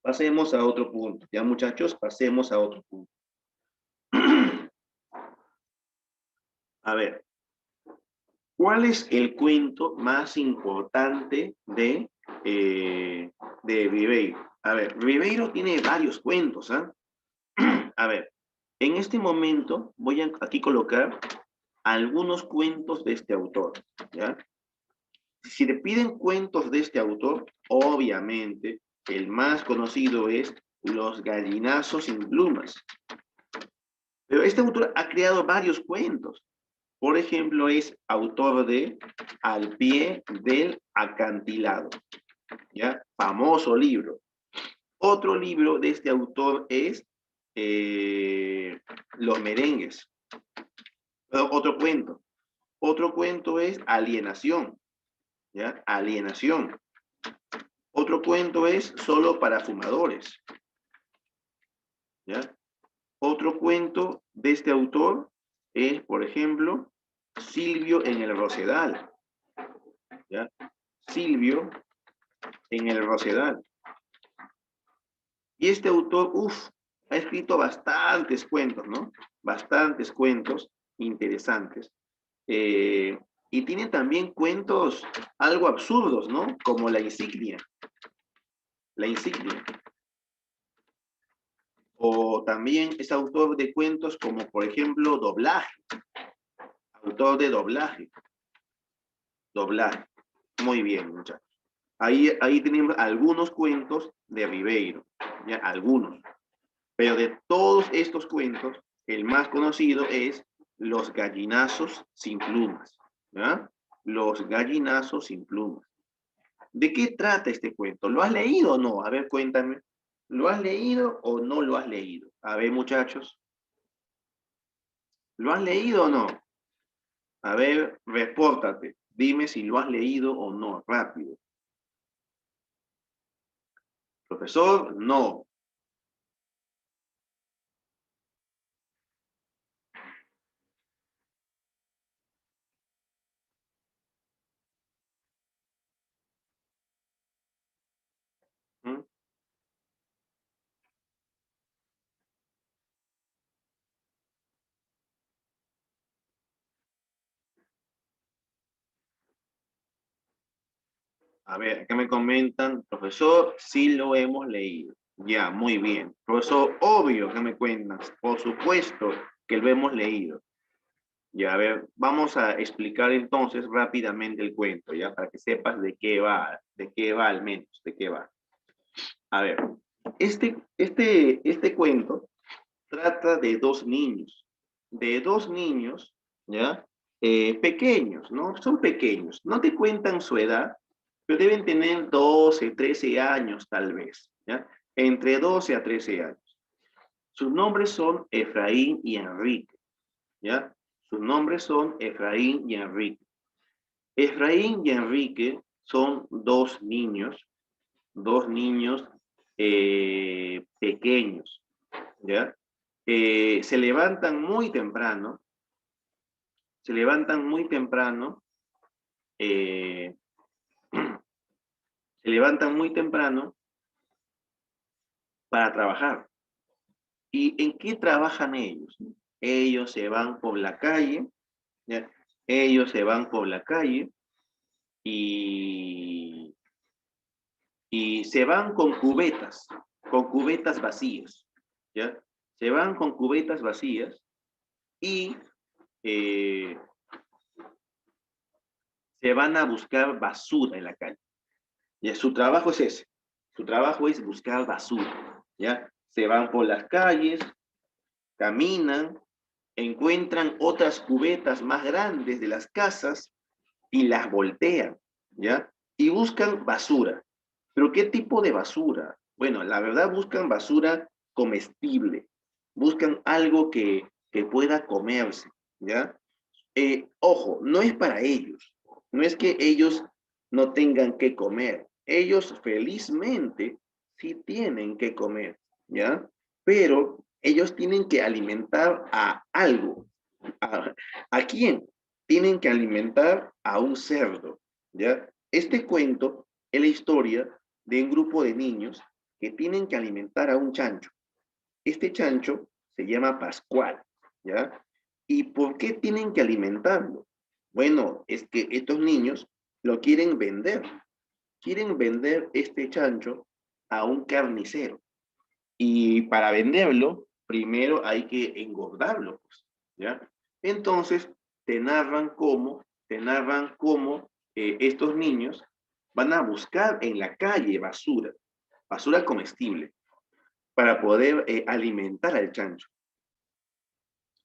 Pasemos a otro punto. Ya, muchachos, pasemos a otro punto. A ver, ¿cuál es el cuento más importante de Ribeiro? A ver, Ribeiro tiene varios cuentos, ¿ah? A ver, en este momento voy a aquí colocar algunos cuentos de este autor, ¿ya? Si te piden cuentos de este autor, obviamente el más conocido es Los gallinazos sin plumas. Pero este autor ha creado varios cuentos. Por ejemplo, es autor de Al pie del acantilado, ¿ya? Famoso libro. Otro libro de este autor es Los merengues. Otro cuento. Otro cuento es Alienación, ¿ya? Alienación. Otro cuento es Solo para fumadores, ¿ya? Otro cuento de este autor es, por ejemplo, Silvio en el Rosedal, ¿ya? Silvio en el Rosedal. Y este autor, ha escrito bastantes cuentos, ¿no? Bastantes cuentos interesantes. Y tiene también cuentos algo absurdos, ¿no? Como La Insignia. La Insignia. O también es autor de cuentos como, por ejemplo, Doblaje. Autor de Doblaje. Doblaje. Muy bien, muchachos. Ahí tenemos algunos cuentos de Ribeiro, ¿ya? Algunos. Pero de todos estos cuentos, el más conocido es Los gallinazos sin plumas, ¿ya? Los gallinazos sin plumas. ¿De qué trata este cuento? ¿Lo has leído o no? A ver, cuéntame. ¿Lo has leído o no lo has leído? A ver, muchachos. ¿Lo has leído o no? A ver, repórtate. Dime si lo has leído o no, rápido. Profesor, no. ¿Mm? A ver, acá me comentan, profesor, sí lo hemos leído. Ya, muy bien. Profesor, obvio que me cuentan. Por supuesto que lo hemos leído. Ya, a ver, vamos a explicar entonces rápidamente el cuento, ya, para que sepas de qué va al menos, de qué va. A ver, este cuento trata de dos niños, ¿ya? Pequeños, ¿no? Son pequeños, no te cuentan su edad, pero deben tener 12, 13 años tal vez, ¿ya? Entre 12 a 13 años. Sus nombres son Efraín y Enrique, ¿ya? Sus nombres son Efraín y Enrique. Efraín y Enrique son dos niños pequeños, ¿ya? Se levantan muy temprano, se levantan muy temprano, eh, se levantan muy temprano para trabajar. ¿Y en qué trabajan ellos? Ellos se van por la calle, ¿ya? Ellos se van por la calle y, y se van con cubetas vacías, ¿ya? Se van con cubetas vacías y eh, se van a buscar basura en la calle. ¿Ya? Su trabajo es ese. Su trabajo es buscar basura. ¿Ya? Se van por las calles, caminan, encuentran otras cubetas más grandes de las casas y las voltean. ¿Ya? Y buscan basura. ¿Pero qué tipo de basura? Bueno, la verdad buscan basura comestible. Buscan algo que pueda comerse. ¿Ya? Ojo, no es para ellos. No es que ellos no tengan que comer. Ellos felizmente sí tienen que comer, ¿ya? Pero ellos tienen que alimentar a algo. ¿A quién? Tienen que alimentar a un cerdo, ¿ya? Este cuento es la historia de un grupo de niños que tienen que alimentar a un chancho. Este chancho se llama Pascual, ¿ya? ¿Y por qué tienen que alimentarlo? Bueno, es que estos niños lo quieren vender este chancho a un carnicero. Y para venderlo, primero hay que engordarlo, pues, ¿ya? Entonces, te narran cómo estos niños van a buscar en la calle basura, basura comestible, para poder alimentar al chancho.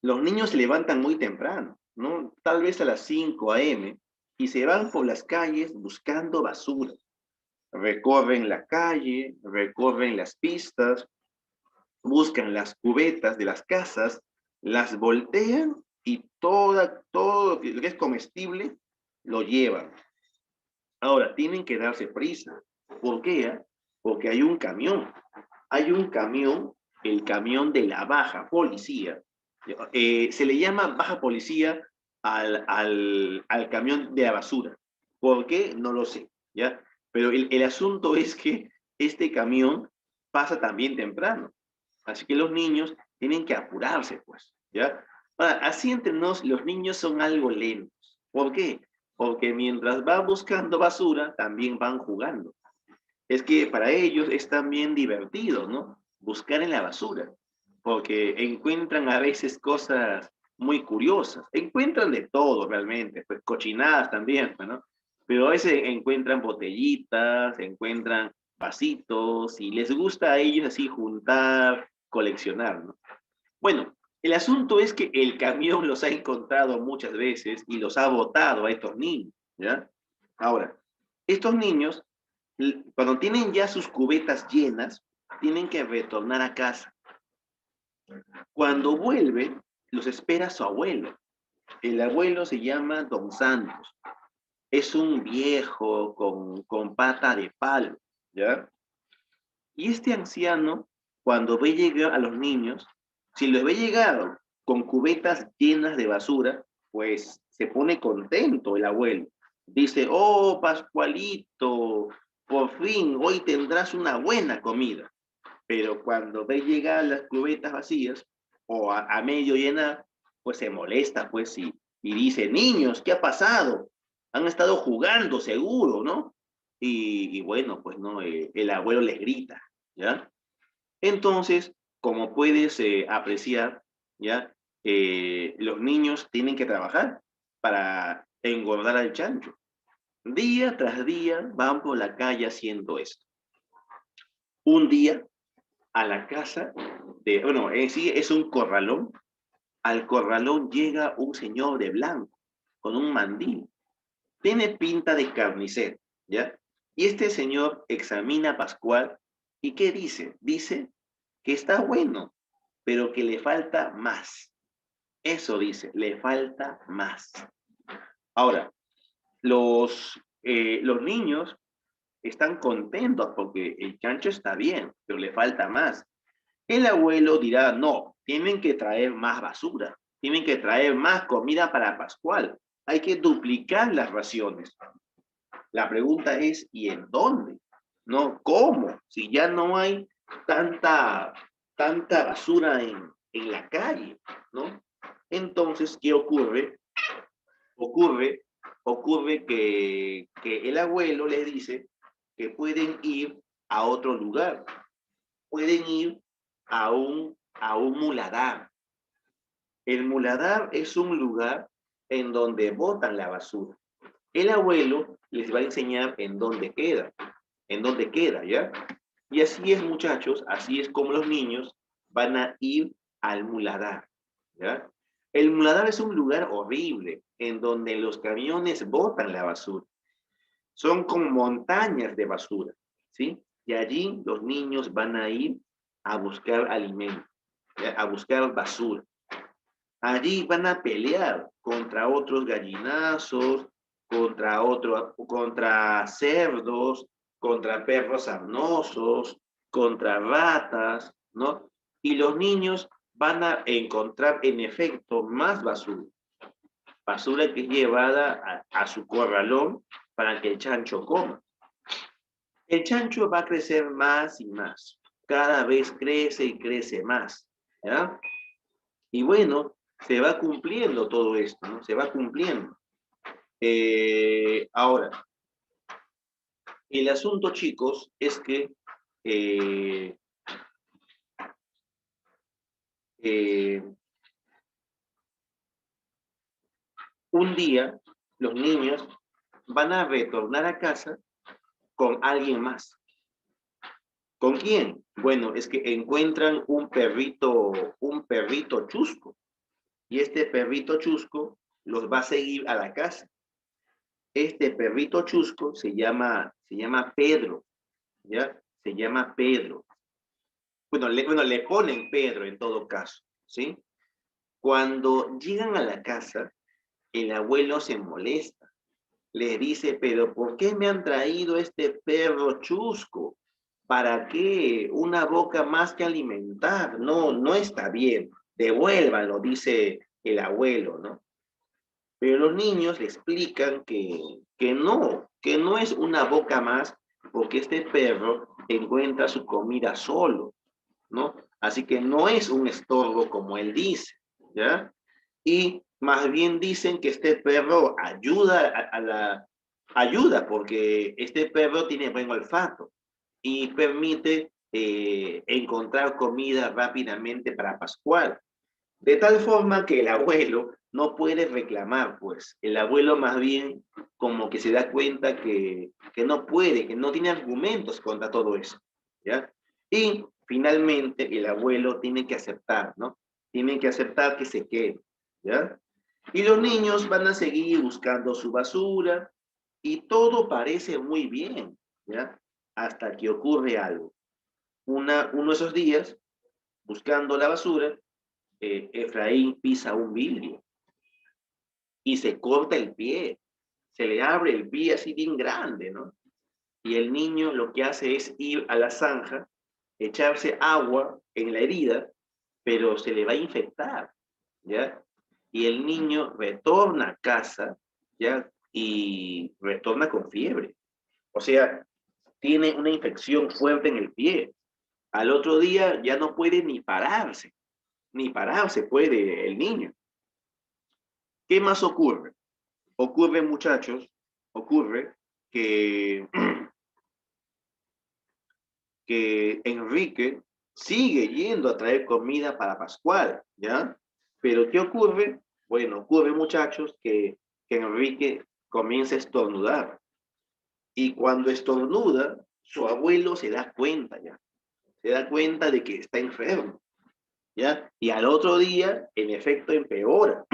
Los niños se levantan muy temprano, ¿no? Tal vez a las 5 a.m. y se van por las calles buscando basura. Recorren la calle, recorren las pistas, buscan las cubetas de las casas, las voltean y todo lo que es comestible lo llevan. Ahora, tienen que darse prisa. ¿Por qué? Porque hay un camión, el camión de la baja policía. Se le llama baja policía al camión de la basura. ¿Por qué? No lo sé, ¿ya? Pero el asunto es que este camión pasa también temprano. Así que los niños tienen que apurarse, pues, ¿ya? Ahora, así entre nos, los niños son algo lentos. ¿Por qué? Porque mientras van buscando basura, también van jugando. Es que para ellos es también divertido, ¿no? Buscar en la basura, porque encuentran a veces cosas muy curiosas. Encuentran de todo realmente, pues cochinadas también, ¿no? Pero a veces encuentran botellitas, encuentran vasitos y les gusta a ellos así juntar, coleccionar, ¿no? Bueno, el asunto es que el camión los ha encontrado muchas veces y los ha botado a estos niños, ¿ya? Ahora, estos niños Cuando tienen ya sus cubetas llenas, tienen que retornar a casa. Cuando vuelve, los espera su abuelo. El abuelo se llama Don Santos. Es un viejo con pata de palo, ¿ya? Y este anciano, cuando ve llegar a los niños, si los ve llegar con cubetas llenas de basura, pues se pone contento el abuelo. Dice, oh, Pascualito, por fin hoy tendrás una buena comida. Pero cuando ve llegar las cubetas vacías o a medio llenar, pues se molesta, pues, y dice, niños, ¿qué ha pasado? Han estado jugando seguro, ¿no? Y bueno, pues no, el abuelo les grita, ¿ya? Entonces, como puedes apreciar, ¿ya? Los niños tienen que trabajar para engordar al chancho. Día tras día van por la calle haciendo esto. Un día, a la casa de, bueno, sí, es un corralón. Al corralón llega un señor de blanco, con un mandil. Tiene pinta de carnicero, ¿ya? Y este señor examina a Pascual y ¿qué dice? Dice que está bueno, pero que le falta más. Eso dice, le falta más. Ahora, los niños están contentos porque el chancho está bien, pero le falta más. El abuelo dirá, no, tienen que traer más basura, tienen que traer más comida para Pascual, hay que duplicar las raciones. La pregunta es, ¿y en dónde? ¿No? ¿Cómo? Si ya no hay tanta basura en la calle, ¿no? Entonces, ¿qué ocurre? Ocurre, ocurre que el abuelo le dice que pueden ir a otro lugar, pueden ir a un muladar. El muladar es un lugar en donde botan la basura. El abuelo les va a enseñar en dónde queda, ¿ya? Y así es, muchachos, así es como los niños van a ir al muladar, ¿ya? El muladar es un lugar horrible en donde los camiones botan la basura. Son como montañas de basura, ¿sí? Y allí los niños van a ir a buscar alimento, ¿ya? A buscar basura. Allí van a pelear contra otros gallinazos, contra cerdos, contra perros sarnosos, contra ratas, ¿no? Y los niños van a encontrar en efecto más basura. Basura que es llevada a su corralón para que el chancho coma. El chancho va a crecer más y más. Cada vez crece y crece más, ¿ya? Y bueno, se va cumpliendo todo esto, ¿no? Se va cumpliendo. Ahora, el asunto, chicos, es que eh, eh, un día los niños van a retornar a casa con alguien más. ¿Con quién? Bueno, es que encuentran un perrito chusco. Y este perrito chusco los va a seguir a la casa. Este perrito chusco se llama Pedro, ¿ya? Se llama Pedro. Bueno, le ponen Pedro en todo caso, ¿sí? Cuando llegan a la casa, el abuelo se molesta. Le dice, pero ¿por qué me han traído este perro chusco? ¿Para qué? Una boca más que alimentar. No, no está bien. Devuélvanlo, dice el abuelo, ¿no? Pero los niños le explican que no es una boca más, porque este perro encuentra su comida solo, ¿no? Así que no es un estorbo como él dice, ¿ya? Y más bien dicen que este perro ayuda porque este perro tiene buen olfato y permite encontrar comida rápidamente para Pascual. De tal forma que el abuelo no puede reclamar, pues. El abuelo más bien como que se da cuenta que no puede, que no tiene argumentos contra todo eso, ¿ya? Y finalmente el abuelo tiene que aceptar, ¿no? Tiene que aceptar que se quede, ¿ya? Y los niños van a seguir buscando su basura y todo parece muy bien, ¿ya? hasta que ocurre algo. Uno de esos días, buscando la basura, Efraín pisa un vidrio y se corta el pie, se le abre el pie así bien grande, ¿no? Y el niño lo que hace es ir a la zanja, echarse agua en la herida, pero se le va a infectar, ¿ya? Y el niño retorna a casa, ¿ya? Y retorna con fiebre. O sea, tiene una infección fuerte en el pie. Al otro día ya no puede ni pararse puede el niño. ¿Qué más ocurre? Ocurre, muchachos, ocurre que, que Enrique sigue yendo a traer comida para Pascual, ¿ya? Pero ¿qué ocurre? Bueno, ocurre, muchachos, que Enrique comienza a estornudar. Y cuando estornuda, su abuelo se da cuenta, ¿ya? Se da cuenta de que está enfermo, ¿ya? Y al otro día, en efecto, empeora.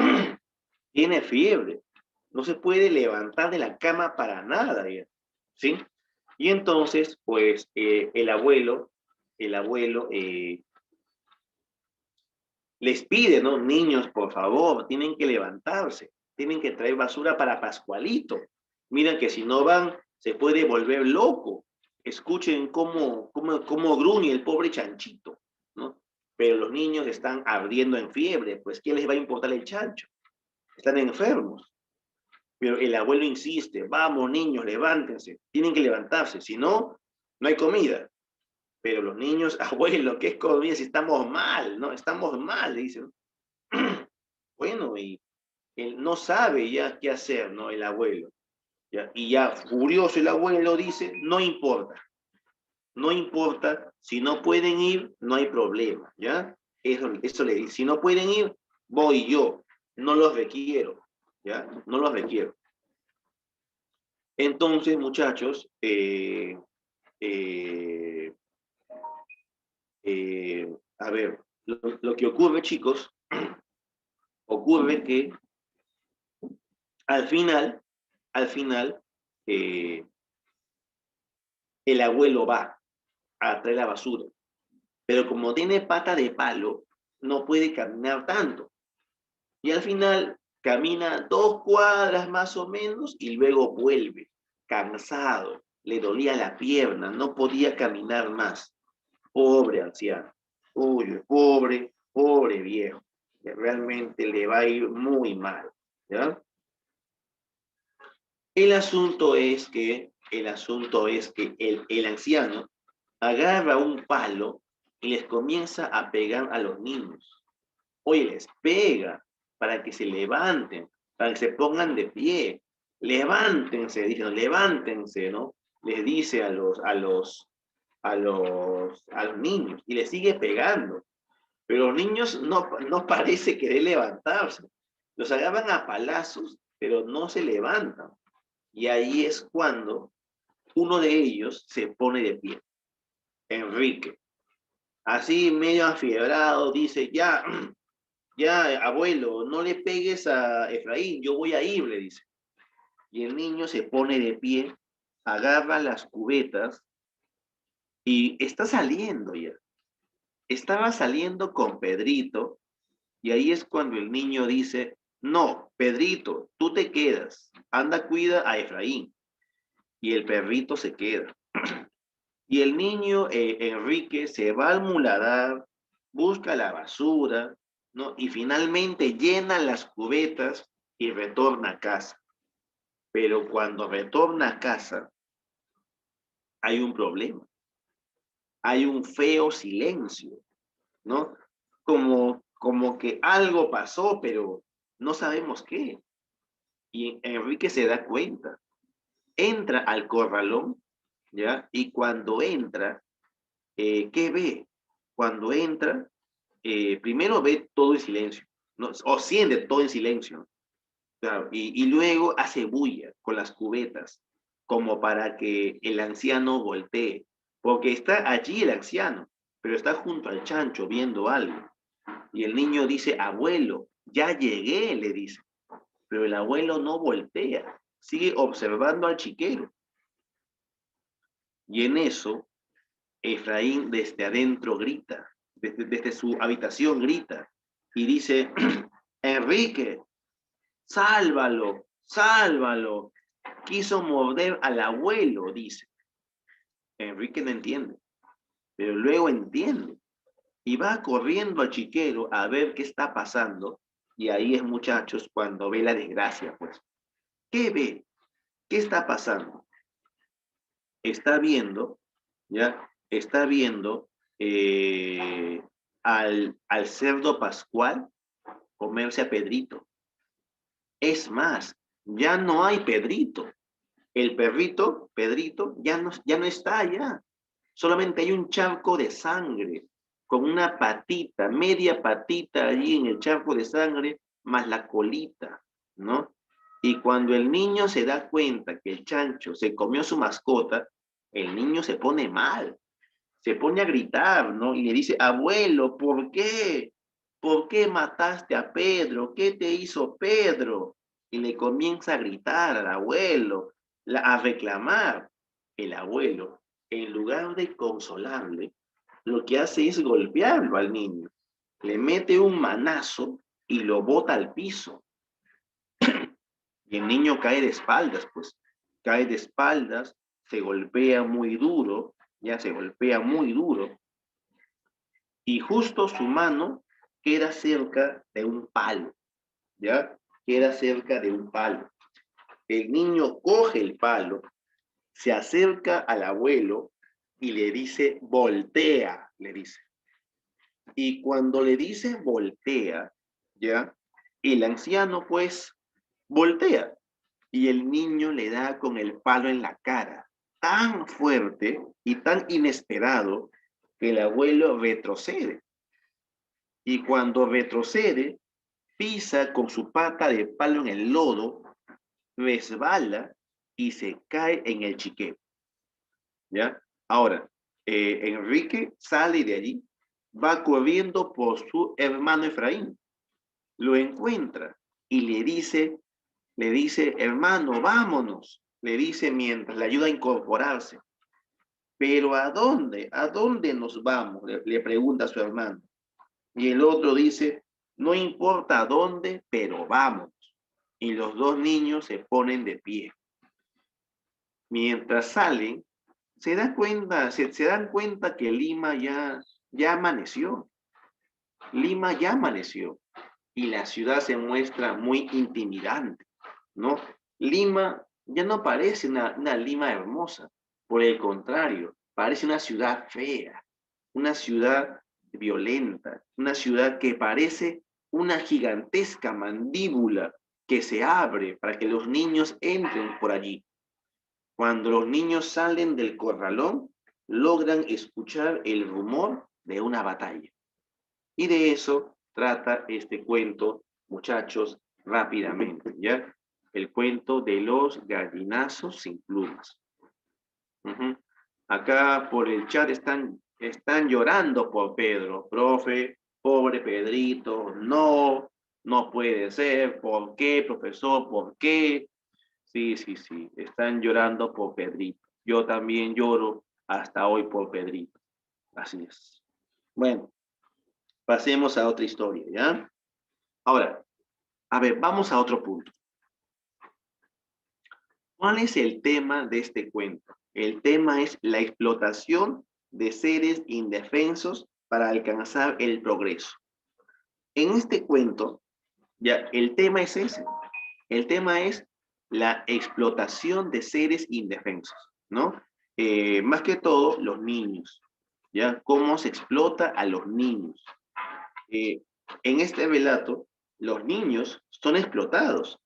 Tiene fiebre. No se puede levantar de la cama para nada, ¿ya? ¿Sí? Y entonces, pues, el abuelo les pide, ¿no? Niños, por favor, tienen que levantarse, tienen que traer basura para Pascualito. Miren que si no van, se puede volver loco. Escuchen cómo gruñe el pobre chanchito, ¿no? Pero los niños están ardiendo en fiebre, pues ¿qué les va a importar el chancho? Están enfermos. Pero el abuelo insiste, vamos niños, levántense, tienen que levantarse, si no, no hay comida. Pero los niños, abuelo, ¿qué es comida si estamos mal, no? Estamos mal, dicen. Bueno, y él no sabe ya qué hacer, ¿no? El abuelo. ¿Ya? Y ya furioso el abuelo dice, no importa, no importa, si no pueden ir, no hay problema, ¿ya? Eso le dice, si no pueden ir, voy yo, no los requiero, ¿ya? No los requiero. Entonces, muchachos, eh, a ver, lo que ocurre, chicos, ocurre que al final, al final, eh, el abuelo va a traer la basura, pero como tiene pata de palo, no puede caminar tanto. Y al final camina 2 cuadras más o menos y luego vuelve, cansado, le dolía la pierna, no podía caminar más. Pobre anciano, uy, pobre viejo, que realmente le va a ir muy mal, ¿ya? El asunto es que el anciano agarra un palo y les comienza a pegar a los niños. Oye, les pega para que se levanten, para que se pongan de pie. Levántense, dicen, levántense, ¿no? Les dice a los niños y les sigue pegando. Pero los niños no parece querer levantarse. Los agarran a palazos, pero no se levantan. Y ahí es cuando uno de ellos se pone de pie, Enrique. Así medio afiebrado, dice, ya, ya, abuelo, no le pegues a Efraín, yo voy a ir, le dice. Y el niño se pone de pie, agarra las cubetas y está saliendo ya. Estaba saliendo con Pedrito y ahí es cuando el niño dice, no, Pedrito, tú te quedas, anda, cuida a Efraín. Y el perrito se queda. Y el niño Enrique se va al muladar, busca la basura, ¿no? Y finalmente llena las cubetas y retorna a casa. Pero cuando retorna a casa, hay un problema. Hay un feo silencio, ¿no? Como que algo pasó, pero no sabemos qué. Y Enrique se da cuenta. Entra al corralón, ¿ya? Y cuando entra, ¿qué ve? Cuando entra, primero ve todo en silencio, ¿no? O siente todo en silencio, claro, y luego hace bulla con las cubetas, como para que el anciano voltee, porque está allí el anciano, pero está junto al chancho viendo algo. Y el niño dice, abuelo, ya llegué, le dice, pero el abuelo no voltea, sigue observando al chiquero. Y en eso, Efraín desde adentro grita, desde su habitación grita, y dice, Enrique, sálvalo, sálvalo. Quiso morder al abuelo, dice. Enrique no entiende, pero luego entiende. Y va corriendo al chiquero a ver qué está pasando. Y ahí es, muchachos, cuando ve la desgracia, pues. ¿Qué ve? ¿Qué está pasando? Está viendo, ¿ya? Está viendo al cerdo Pascual comerse a Pedrito. Es más, ya no hay Pedrito. El perrito, Pedrito, ya no está allá. Solamente hay un charco de sangre, con una patita, media patita allí en el charco de sangre, más la colita, ¿no? Y cuando el niño se da cuenta que el chancho se comió su mascota, el niño se pone mal, se pone a gritar, ¿no? Y le dice, abuelo, ¿por qué? ¿Por qué mataste a Pedro? ¿Qué te hizo Pedro? Y le comienza a gritar al abuelo, a reclamar. El abuelo, en lugar de consolarle, lo que hace es golpearlo al niño. Le mete un manazo y lo bota al piso. Y el niño cae de espaldas, pues. Cae de espaldas, se golpea muy duro, ya se golpea muy duro, y justo su mano queda cerca de un palo, ¿ya? Queda cerca de un palo. El niño coge el palo, se acerca al abuelo y le dice, voltea, le dice. Y cuando le dice voltea, ¿ya? El anciano pues voltea y el niño le da con el palo en la cara, tan fuerte y tan inesperado que el abuelo retrocede. Y cuando retrocede, pisa con su pata de palo en el lodo, resbala y se cae en el chiquero, ¿ya? Ahora, Enrique sale de allí, va corriendo por su hermano Efraín, lo encuentra y le dice, hermano, vámonos, le dice mientras le ayuda a incorporarse. Pero ¿a dónde? ¿A dónde nos vamos? Le pregunta a su hermano. Y el otro dice, no importa a dónde, pero vamos. Y los dos niños se ponen de pie. Mientras salen, se dan cuenta que Lima ya amaneció. Lima ya amaneció y la ciudad se muestra muy intimidante, ¿no? Lima ya no parece una Lima hermosa, por el contrario, parece una ciudad fea, una ciudad violenta, una ciudad que parece una gigantesca mandíbula que se abre para que los niños entren por allí. Cuando los niños salen del corralón, logran escuchar el rumor de una batalla. Y de eso trata este cuento, muchachos, rápidamente, ¿ya? El cuento de los gallinazos sin plumas. Uh-huh. Acá por el chat están llorando por Pedro. Profe, pobre Pedrito, no, no puede ser. ¿Por qué, profesor? ¿Por qué? Sí, sí, sí, están llorando por Pedrito. Yo también lloro hasta hoy por Pedrito. Así es. Bueno, pasemos a otra historia, ¿ya? Ahora, a ver, vamos a otro punto. ¿Cuál es el tema de este cuento? El tema es la explotación de seres indefensos para alcanzar el progreso. En este cuento, ya, el tema es ese. El tema es la explotación de seres indefensos, ¿no? Más que todo, los niños, ¿ya? ¿Cómo se explota a los niños? En este relato, los niños son explotados.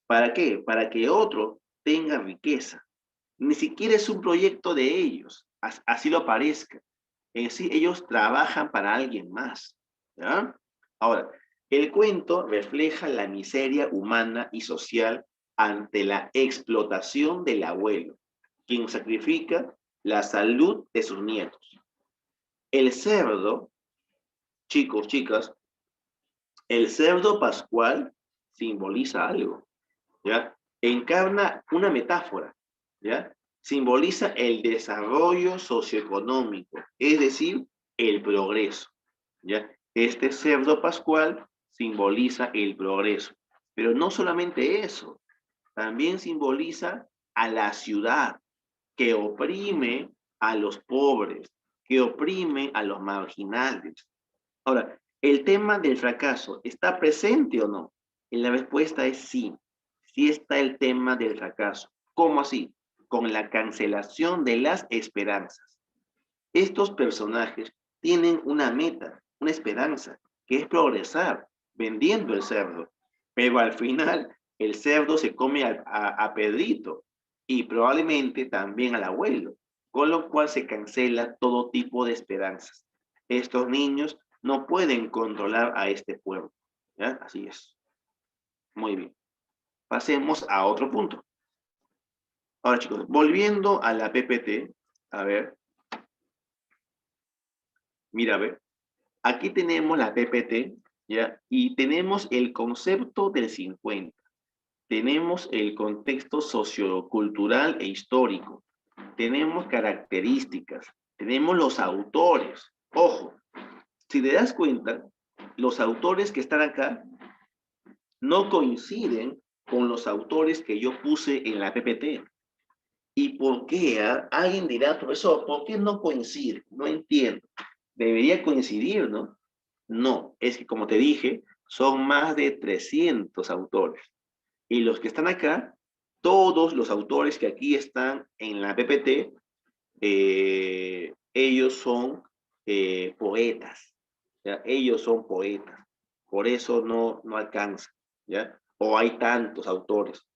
¿Para qué? Para que otro tenga riqueza. Ni siquiera es un proyecto de ellos, así lo parezca. En sí, ellos trabajan para alguien más, ¿ya? Ahora, el cuento refleja la miseria humana y social ante la explotación del abuelo, quien sacrifica la salud de sus nietos. El cerdo, chicos, chicas, el cerdo pascual simboliza algo, ¿ya? Encarna una metáfora, ¿ya? Simboliza el desarrollo socioeconómico, es decir, el progreso, ¿ya? Este cerdo pascual simboliza el progreso. Pero no solamente eso, también simboliza a la ciudad que oprime a los pobres, que oprime a los marginales. Ahora, ¿el tema del fracaso está presente o no? Y la respuesta es sí. Sí está el tema del fracaso. ¿Cómo así? Con la cancelación de las esperanzas. Estos personajes tienen una meta, una esperanza, que es progresar vendiendo el cerdo. Pero al final, el cerdo se come a Pedrito y probablemente también al abuelo, con lo cual se cancela todo tipo de esperanzas. Estos niños no pueden controlar a este pueblo. ¿Ya? Así es. Muy bien. Pasemos a otro punto. Ahora, chicos, volviendo a la PPT, a ver, mira, a ver, aquí tenemos la PPT, ¿ya? Y tenemos el concepto del 50. Tenemos el contexto sociocultural e histórico. Tenemos características. Tenemos los autores. Ojo, si te das cuenta, los autores que están acá no coinciden con los autores que yo puse en la PPT. ¿Y por qué? Alguien dirá, profesor, ¿por qué no coincide? No entiendo. Debería coincidir, ¿no? No, es que como te dije, son más de 300 autores. Y los que están acá, todos los autores que aquí están en la PPT, ellos son poetas, ¿ya? Ellos son poetas. Por eso no alcanza, ¿ya? O hay tantos autores.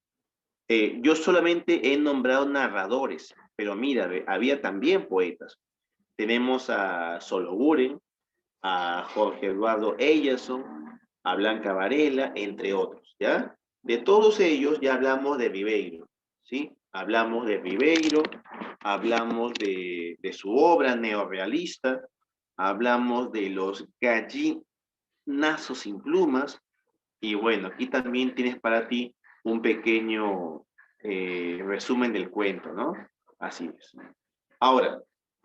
Yo solamente he nombrado narradores, pero mira, había también poetas. Tenemos a Sologuren, a Jorge Eduardo Eyerson, a Blanca Varela, entre otros, ¿ya? De todos ellos ya hablamos de Ribeiro, ¿sí? Hablamos de Ribeiro, hablamos de su obra neorrealista, hablamos de los gallinazos sin plumas, y bueno, aquí también tienes para ti un pequeño resumen del cuento, ¿no? Así es. Ahora,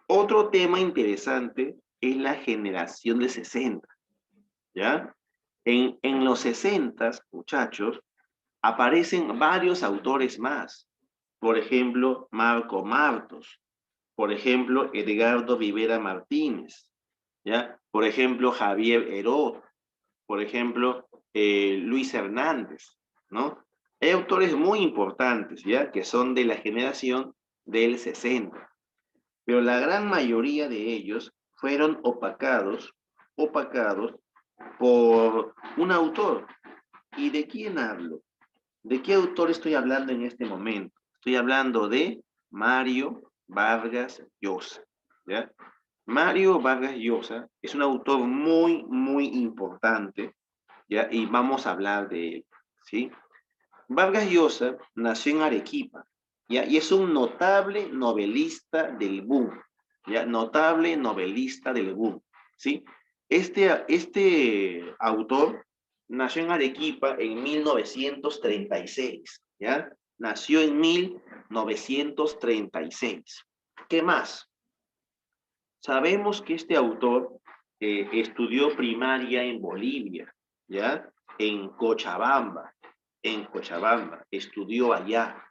otro tema interesante es la generación de 60, ¿ya? En los 60, muchachos, aparecen varios autores más. Por ejemplo, Marco Martos. Por ejemplo, Edgardo Rivera Martínez. ¿Ya? Por ejemplo, Javier Heró. Por ejemplo, Luis Hernández, ¿no? Hay autores muy importantes, ¿ya? Que son de la generación del 60. Pero la gran mayoría de ellos fueron opacados por un autor. ¿Y de quién hablo? ¿De qué autor estoy hablando en este momento? Estoy hablando de Mario Vargas Llosa, ¿ya? Mario Vargas Llosa es un autor muy, muy importante, ¿ya? Y vamos a hablar de él, ¿sí? Vargas Llosa nació en Arequipa, ¿ya? Y es un notable novelista del boom, ¿ya? Notable novelista del boom, ¿sí? Este autor nació en Arequipa en 1936, ¿ya? Nació en 1936. ¿Qué más? Sabemos que este autor estudió primaria en Bolivia, ¿ya? En Cochabamba, estudió allá.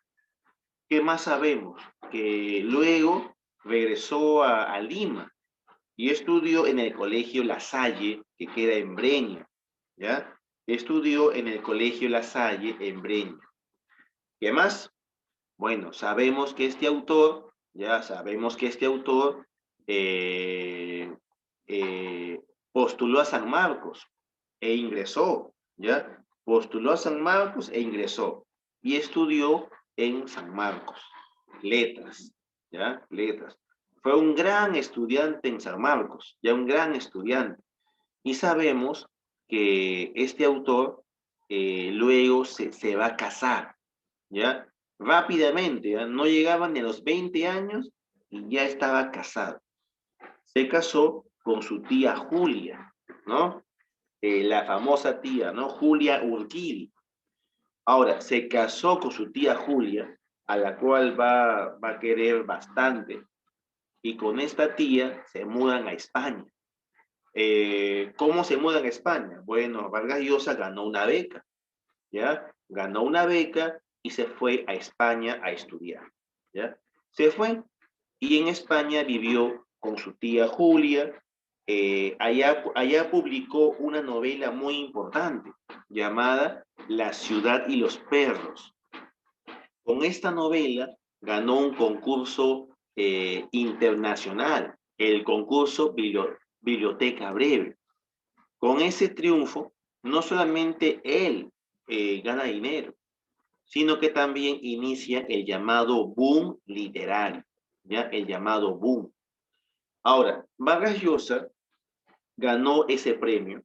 ¿Qué más sabemos? Que luego regresó a Lima y estudió en el colegio La Salle, que queda en Breña, ¿ya? Estudió en el colegio La Salle en Breña. ¿Qué más? Bueno, sabemos que este autor, ya sabemos que este autor eh, eh, postuló a San Marcos e ingresó, ¿ya? Postuló a San Marcos e ingresó y estudió en San Marcos, letras, ¿ya? Letras. Fue un gran estudiante en San Marcos, ya un gran estudiante. Y sabemos que este autor luego se va a casar, ¿ya? Rápidamente, ¿ya? No llegaba ni a los 20 años y ya estaba casado. Se casó con su tía Julia, ¿no? La famosa tía, ¿no? Julia Urquidi. Ahora, se casó con su tía Julia a la cual va a querer bastante. Y con esta tía se mudan a España. ¿Cómo se mudan a España? Bueno, Vargas Llosa ganó una beca, ¿ya? Ganó una beca y se fue a España a estudiar, ¿ya? Se fue y en España vivió con su tía Julia. Allá publicó una novela muy importante llamada La ciudad y los perros. Con esta novela ganó un concurso internacional, el concurso Biblioteca Breve. Con ese triunfo, no solamente él gana dinero, sino que también inicia el llamado boom literario, ¿ya? El llamado boom. Ahora, Vargas Llosa ganó ese premio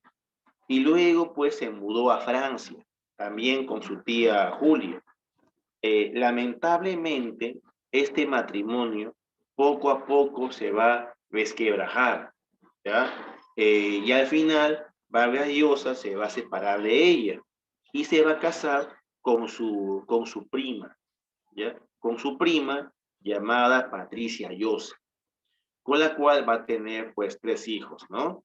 y luego pues se mudó a Francia, también con su tía Julia. Lamentablemente, este matrimonio poco a poco se va a resquebrajar, ¿ya? Y al final, Vargas Llosa se va a separar de ella y se va a casar con su prima, ¿ya? Con su prima llamada Patricia Llosa, con la cual va a tener pues 3 hijos, ¿no?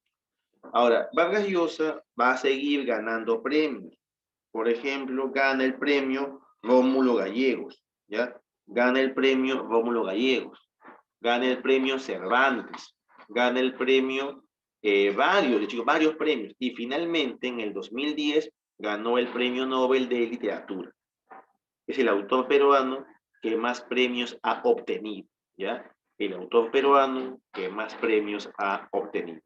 Ahora, Vargas Llosa va a seguir ganando premios. Por ejemplo, gana el premio Rómulo Gallegos, ¿ya? Gana el premio Rómulo Gallegos, gana el premio Cervantes, gana el premio varios premios. Y finalmente, en el 2010, ganó el premio Nobel de Literatura. Es el autor peruano que más premios ha obtenido, ¿ya? El autor peruano que más premios ha obtenido.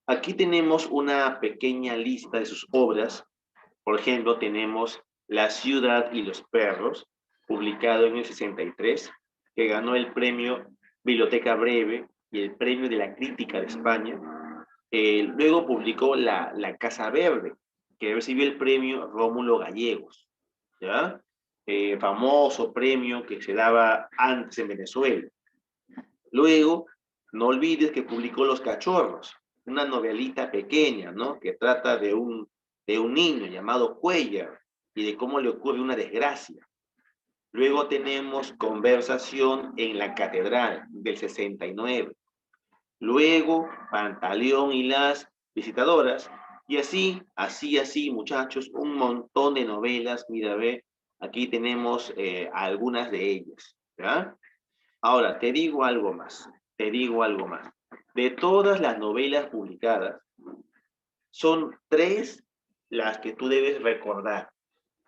Aquí tenemos una pequeña lista de sus obras. Por ejemplo, tenemos La ciudad y los perros, publicado en el 63, que ganó el premio Biblioteca Breve y el premio de la Crítica de España. Luego publicó la Casa Verde, que recibió el premio Rómulo Gallegos, ¿ya? Famoso premio que se daba antes en Venezuela. Luego, no olvides que publicó Los Cachorros, una novelita pequeña, ¿no? Que trata de un niño llamado Cuellar y de cómo le ocurre una desgracia. Luego tenemos Conversación en la Catedral del 69. Luego Pantaleón y las visitadoras. Y así, muchachos, un montón de novelas. Mira, ve, aquí tenemos algunas de ellas, ¿ya? Ahora, te digo algo más. De todas las novelas publicadas, son 3 las que tú debes recordar.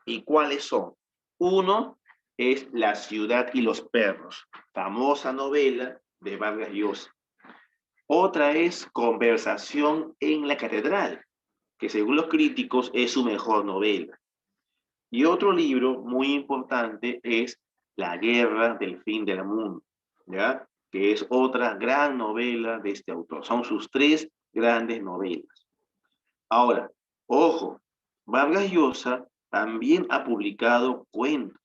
¿Y cuáles son? Uno es La ciudad y los perros, famosa novela de Vargas Llosa. Otra es Conversación en la Catedral, que según los críticos es su mejor novela. Y otro libro muy importante es La guerra del fin del mundo, ¿ya? Que es otra gran novela de este autor. Son sus 3 grandes novelas. Ahora, ojo, Vargas Llosa también ha publicado cuentos.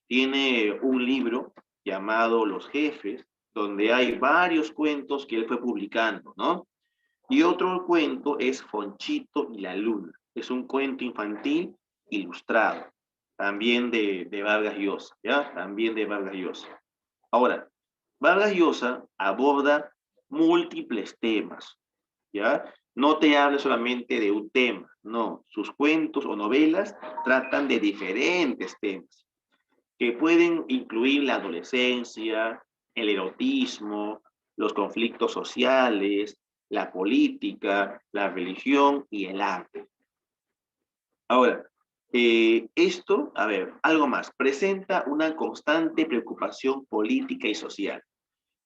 Tiene un libro llamado Los Jefes, donde hay varios cuentos que él fue publicando, ¿no? Y otro cuento es Fonchito y la Luna. Es un cuento infantil ilustrado, también de Vargas Llosa, ¿ya? También de Vargas Llosa. Ahora, Vargas Llosa aborda múltiples temas, ¿ya? No te habla solamente de un tema, no. Sus cuentos o novelas tratan de diferentes temas que pueden incluir la adolescencia, el erotismo, los conflictos sociales, la política, la religión y el arte. Ahora, a ver, algo más, presenta una constante preocupación política y social.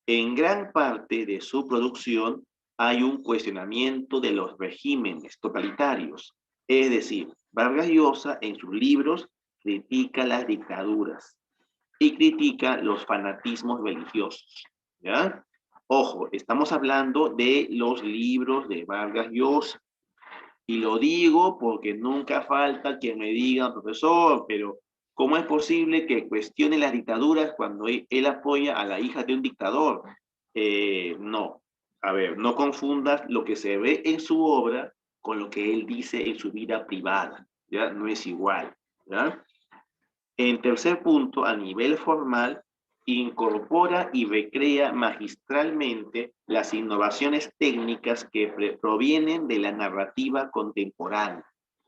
En gran parte de su producción hay un cuestionamiento de los regímenes totalitarios. Es decir, Vargas Llosa en sus libros critica las dictaduras y critica los fanatismos religiosos, ¿ya? Ojo, estamos hablando de los libros de Vargas Llosa. Y lo digo porque nunca falta quien me diga, profesor, pero ¿cómo es posible que cuestione las dictaduras cuando él apoya a la hija de un dictador? No, a ver, no confundas lo que se ve en su obra con lo que él dice en su vida privada, ¿ya? No es igual, ¿ya? En tercer punto, a nivel formal, incorpora y recrea magistralmente las innovaciones técnicas que provienen de la narrativa contemporánea.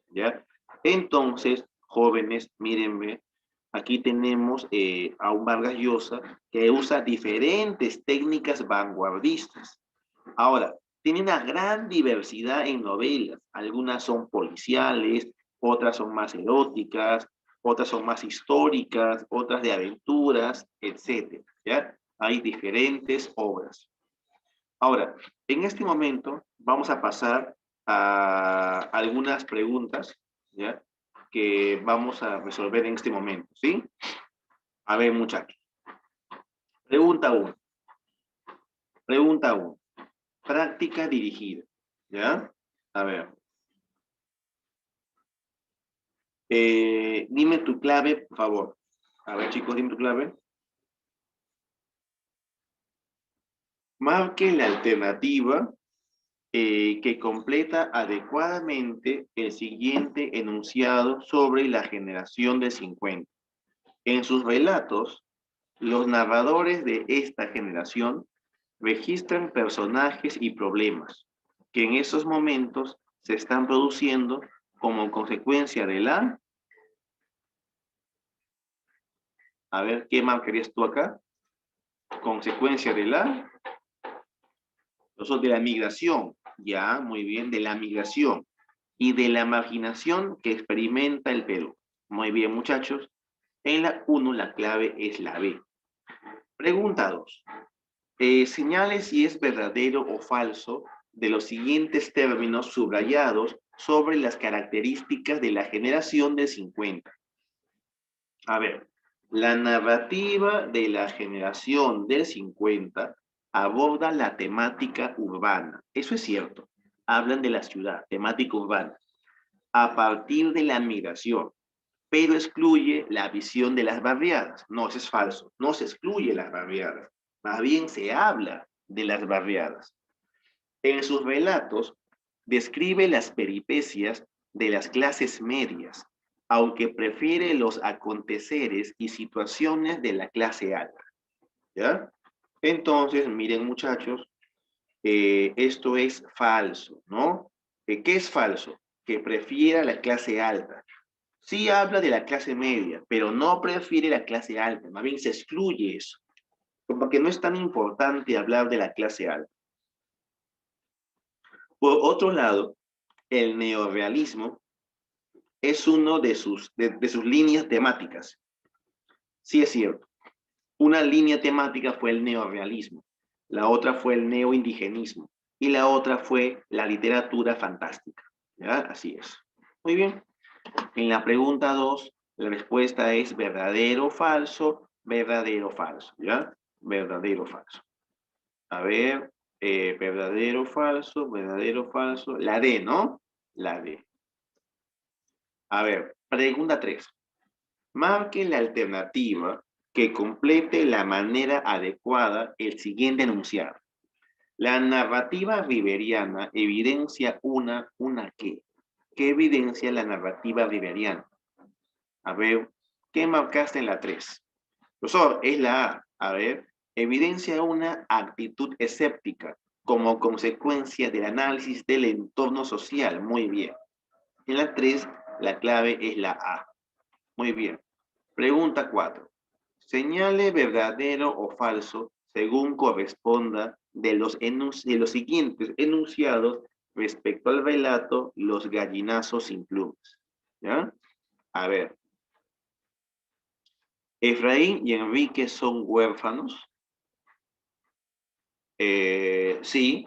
¿Ya? Entonces, jóvenes, mírenme, aquí tenemos a un Vargas Llosa que usa diferentes técnicas vanguardistas. Ahora, tiene una gran diversidad en novelas. Algunas son policiales, otras son más eróticas, otras son más históricas, otras de aventuras, etcétera. ¿Ya? Hay diferentes obras. Ahora, en este momento vamos a pasar a algunas preguntas, ¿ya? Que vamos a resolver en este momento, ¿sí? A ver, muchachos. Pregunta 1. Pregunta 1. Práctica dirigida, ¿ya? A ver. Dime tu clave, por favor. A ver, chicos, dime tu clave. Marque la alternativa que completa adecuadamente el siguiente enunciado sobre la generación de 50. En sus relatos, los narradores de esta generación registran personajes y problemas que en esos momentos se están produciendo como consecuencia de la... A ver, ¿qué marcarías tú acá? Consecuencia de la... Nosotros de la migración, ya, muy bien, de la migración y de la marginación que experimenta el Perú. Muy bien, muchachos. En la 1 la clave es la B. Pregunta 2. Señale si es verdadero o falso de los siguientes términos subrayados sobre las características de la generación de 50. A ver, la narrativa de la generación del 50 aborda la temática urbana. Eso es cierto. Hablan de la ciudad, temática urbana, a partir de la migración, pero excluye la visión de las barriadas. No, eso es falso. No se excluye las barriadas. Más bien se habla de las barriadas. En sus relatos describe las peripecias de las clases medias, aunque prefiere los aconteceres y situaciones de la clase alta. ¿Ya? Entonces, miren muchachos, esto es falso, ¿no? ¿Qué es falso? Que prefiera la clase alta. Sí habla de la clase media, pero no prefiere la clase alta, más bien se excluye eso, porque no es tan importante hablar de la clase alta. Por otro lado, el neorrealismo es uno de sus líneas temáticas. Sí es cierto. Una línea temática fue el neorrealismo, la otra fue el neoindigenismo y la otra fue la literatura fantástica. ¿Ya? Así es. Muy bien. En la pregunta 2, la respuesta es verdadero o falso, verdadero o falso. ¿Ya? Verdadero o falso. A ver, verdadero o falso, verdadero o falso. La D, ¿no? La D. A ver, pregunta 3. Marque la alternativa que complete la manera adecuada el siguiente enunciado. La narrativa riveriana evidencia una ¿qué? ¿Qué evidencia la narrativa riveriana? A ver, ¿qué marcaste en la 3? Profesor, es la A. A ver, evidencia una actitud escéptica como consecuencia del análisis del entorno social. Muy bien. En la 3, la clave es la A. Muy bien. Pregunta 4. Señale verdadero o falso según corresponda de los siguientes enunciados respecto al relato Los gallinazos sin plumas. ¿Ya? A ver. Efraín y Enrique son huérfanos. Sí.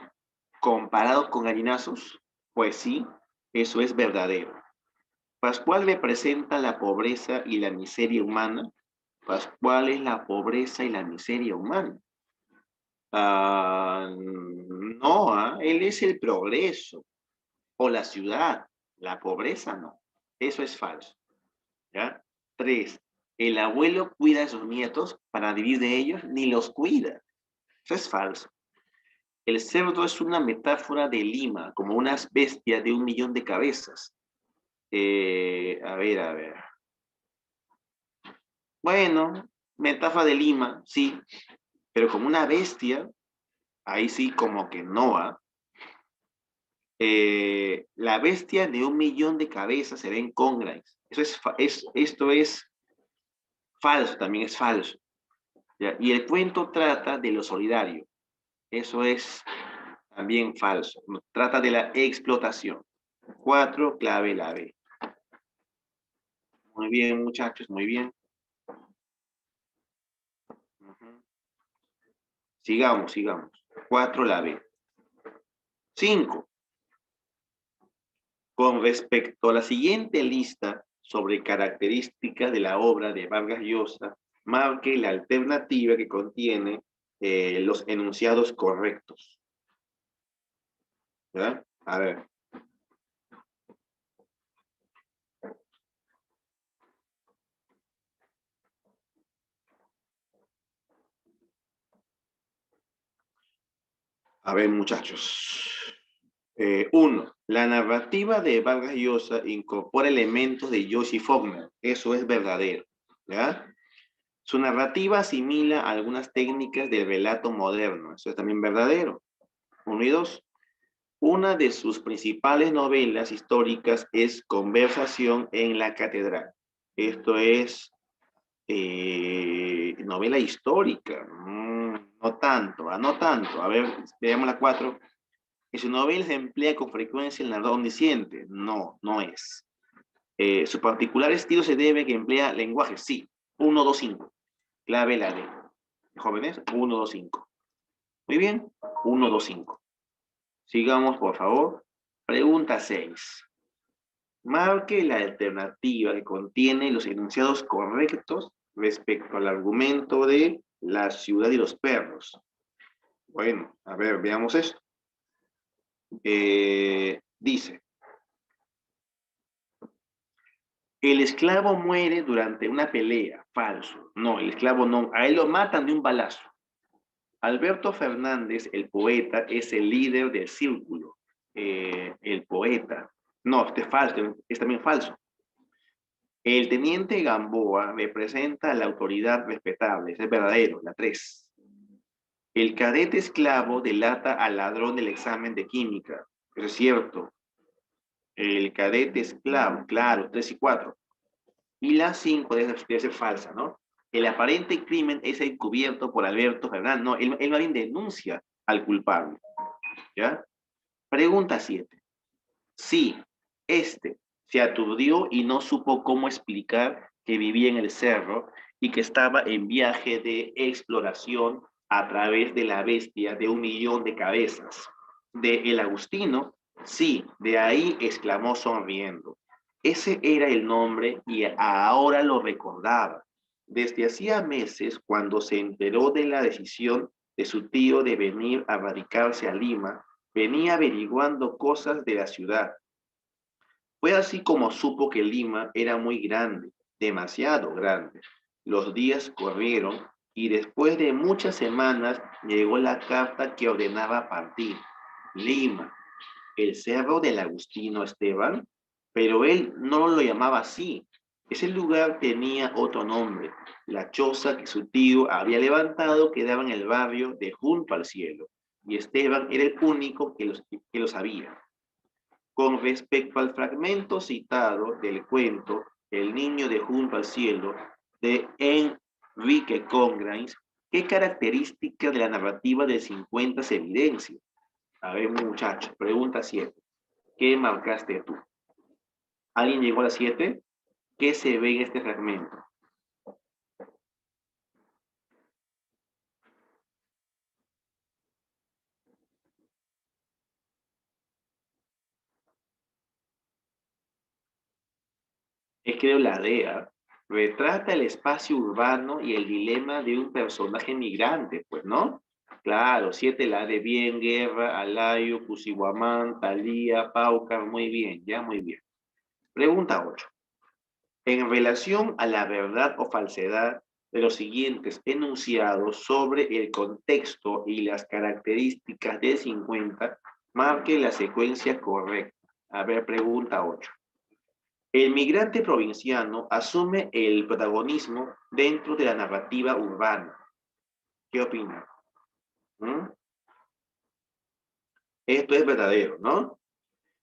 Comparados con gallinazos, pues sí, eso es verdadero. Pascual representa la pobreza y la miseria humana. Pascual es la pobreza y la miseria humana. No, él es el progreso o la ciudad. La pobreza no. Eso es falso. ¿Ya? 3. El abuelo cuida a sus nietos para vivir de ellos, ni los cuida. Eso es falso. El cerdo es una metáfora de Lima, como unas bestias de 1.000.000 de cabezas. A ver. Bueno, metáfora de Lima, sí, pero como una bestia, ahí sí como que no va. La bestia de 1 millón de cabezas se ve en Congress. Esto es falso, también es falso. ¿Ya? Y el cuento trata de lo solidario. Eso es también falso. Trata de la explotación. 4, clave la B. Muy bien, muchachos, muy bien. Ujú. Sigamos, sigamos. 4, la B. 5. Con respecto a la siguiente lista sobre características de la obra de Vargas Llosa, marque la alternativa que contiene los enunciados correctos. ¿Ya? A ver, muchachos. 1. La narrativa de Vargas Llosa incorpora elementos de Joyce Faulkner. Eso es verdadero. ¿Ya? Su narrativa asimila algunas técnicas del relato moderno. Eso es también verdadero. 1 y 2. Una de sus principales novelas históricas es Conversación en la Catedral. Esto es novela histórica. No tanto, no tanto. A ver, veamos la 4. En su novela se emplea con frecuencia el narrador omnisciente. No, no es. Su particular estilo se debe a que emplea lenguaje. Sí. 1, 2, 5. Clave la D. Jóvenes, 1, 2, 5. Muy bien. 1, 2, 5. Sigamos, por favor. Pregunta 6. Marque la alternativa que contiene los enunciados correctos respecto al argumento de la ciudad y los perros. Bueno, a ver, veamos esto. Dice, el esclavo muere durante una pelea. Falso. No, el esclavo no. A él lo matan de un balazo. Alberto Fernández, el poeta, es el líder del círculo. El poeta. No, este es falso, es también falso. El teniente Gamboa representa a la autoridad respetable, es verdadero, la 3. El cadete esclavo delata al ladrón del examen de química, eso es cierto. El cadete esclavo, claro, 3 y 4. Y la 5 debe ser falsa, ¿no? El aparente crimen es encubierto por Alberto Fernández, no, él más bien denuncia al culpable, ¿ya? Pregunta 7. Sí, este se aturdió y no supo cómo explicar que vivía en el cerro y que estaba en viaje de exploración a través de la bestia de 1 millón de cabezas. De El Agustino, sí, de ahí exclamó sonriendo. Ese era el nombre y ahora lo recordaba. Desde hacía meses, cuando se enteró de la decisión de su tío de venir a radicarse a Lima, venía averiguando cosas de la ciudad. Fue así como supo que Lima era muy grande, demasiado grande. Los días corrieron y después de muchas semanas llegó la carta que ordenaba partir. Lima, el cerro del Agustino Esteban, pero él no lo llamaba así. Ese lugar tenía otro nombre. La choza que su tío había levantado quedaba en el barrio de Junto al Cielo, y Esteban era el único que lo sabía. Con respecto al fragmento citado del cuento El niño de Junto al Cielo de Enrique Congrains, ¿qué característica de la narrativa del 50 se evidencia? A ver, muchachos, pregunta 7. ¿Qué marcaste tú? ¿Alguien llegó a las 7? ¿Qué se ve en este fragmento? Es creo la DEA. Retrata el espacio urbano y el dilema de un personaje migrante, pues, ¿no? Claro, 7 la de bien, Guerra, Alayo, Cusihuamán, Talía, Paucar, muy bien, ya muy bien. Pregunta 8. En relación a la verdad o falsedad de los siguientes enunciados sobre el contexto y las características de 50, marque la secuencia correcta. A ver, pregunta 8. El migrante provinciano asume el protagonismo dentro de la narrativa urbana. ¿Qué opinan? ¿Mm? Esto es verdadero, ¿no?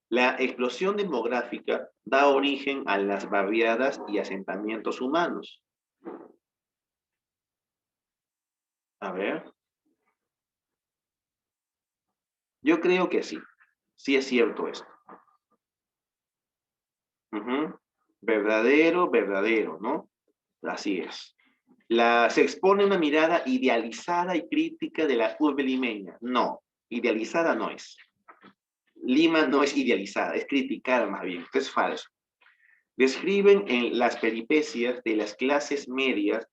La explosión demográfica da origen a las barriadas y asentamientos humanos. A ver, yo creo que sí. Sí es cierto esto. Ujú. Verdadero, verdadero, ¿no? Así es. Se expone una mirada idealizada y crítica de la urbe limeña. No, idealizada no es. Lima no es idealizada, es criticada más bien. Esto es falso. Describen en las peripecias de las clases medias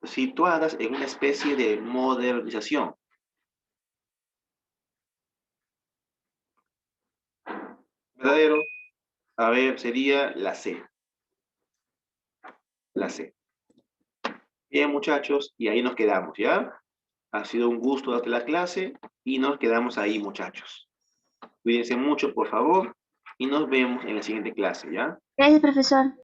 situadas en una especie de modernización. ¿Verdadero? A ver, sería la C. La C. Bien, muchachos, y ahí nos quedamos, ¿ya? Ha sido un gusto darte la clase y nos quedamos ahí, muchachos. Cuídense mucho, por favor, y nos vemos en la siguiente clase, ¿ya? Gracias, profesor.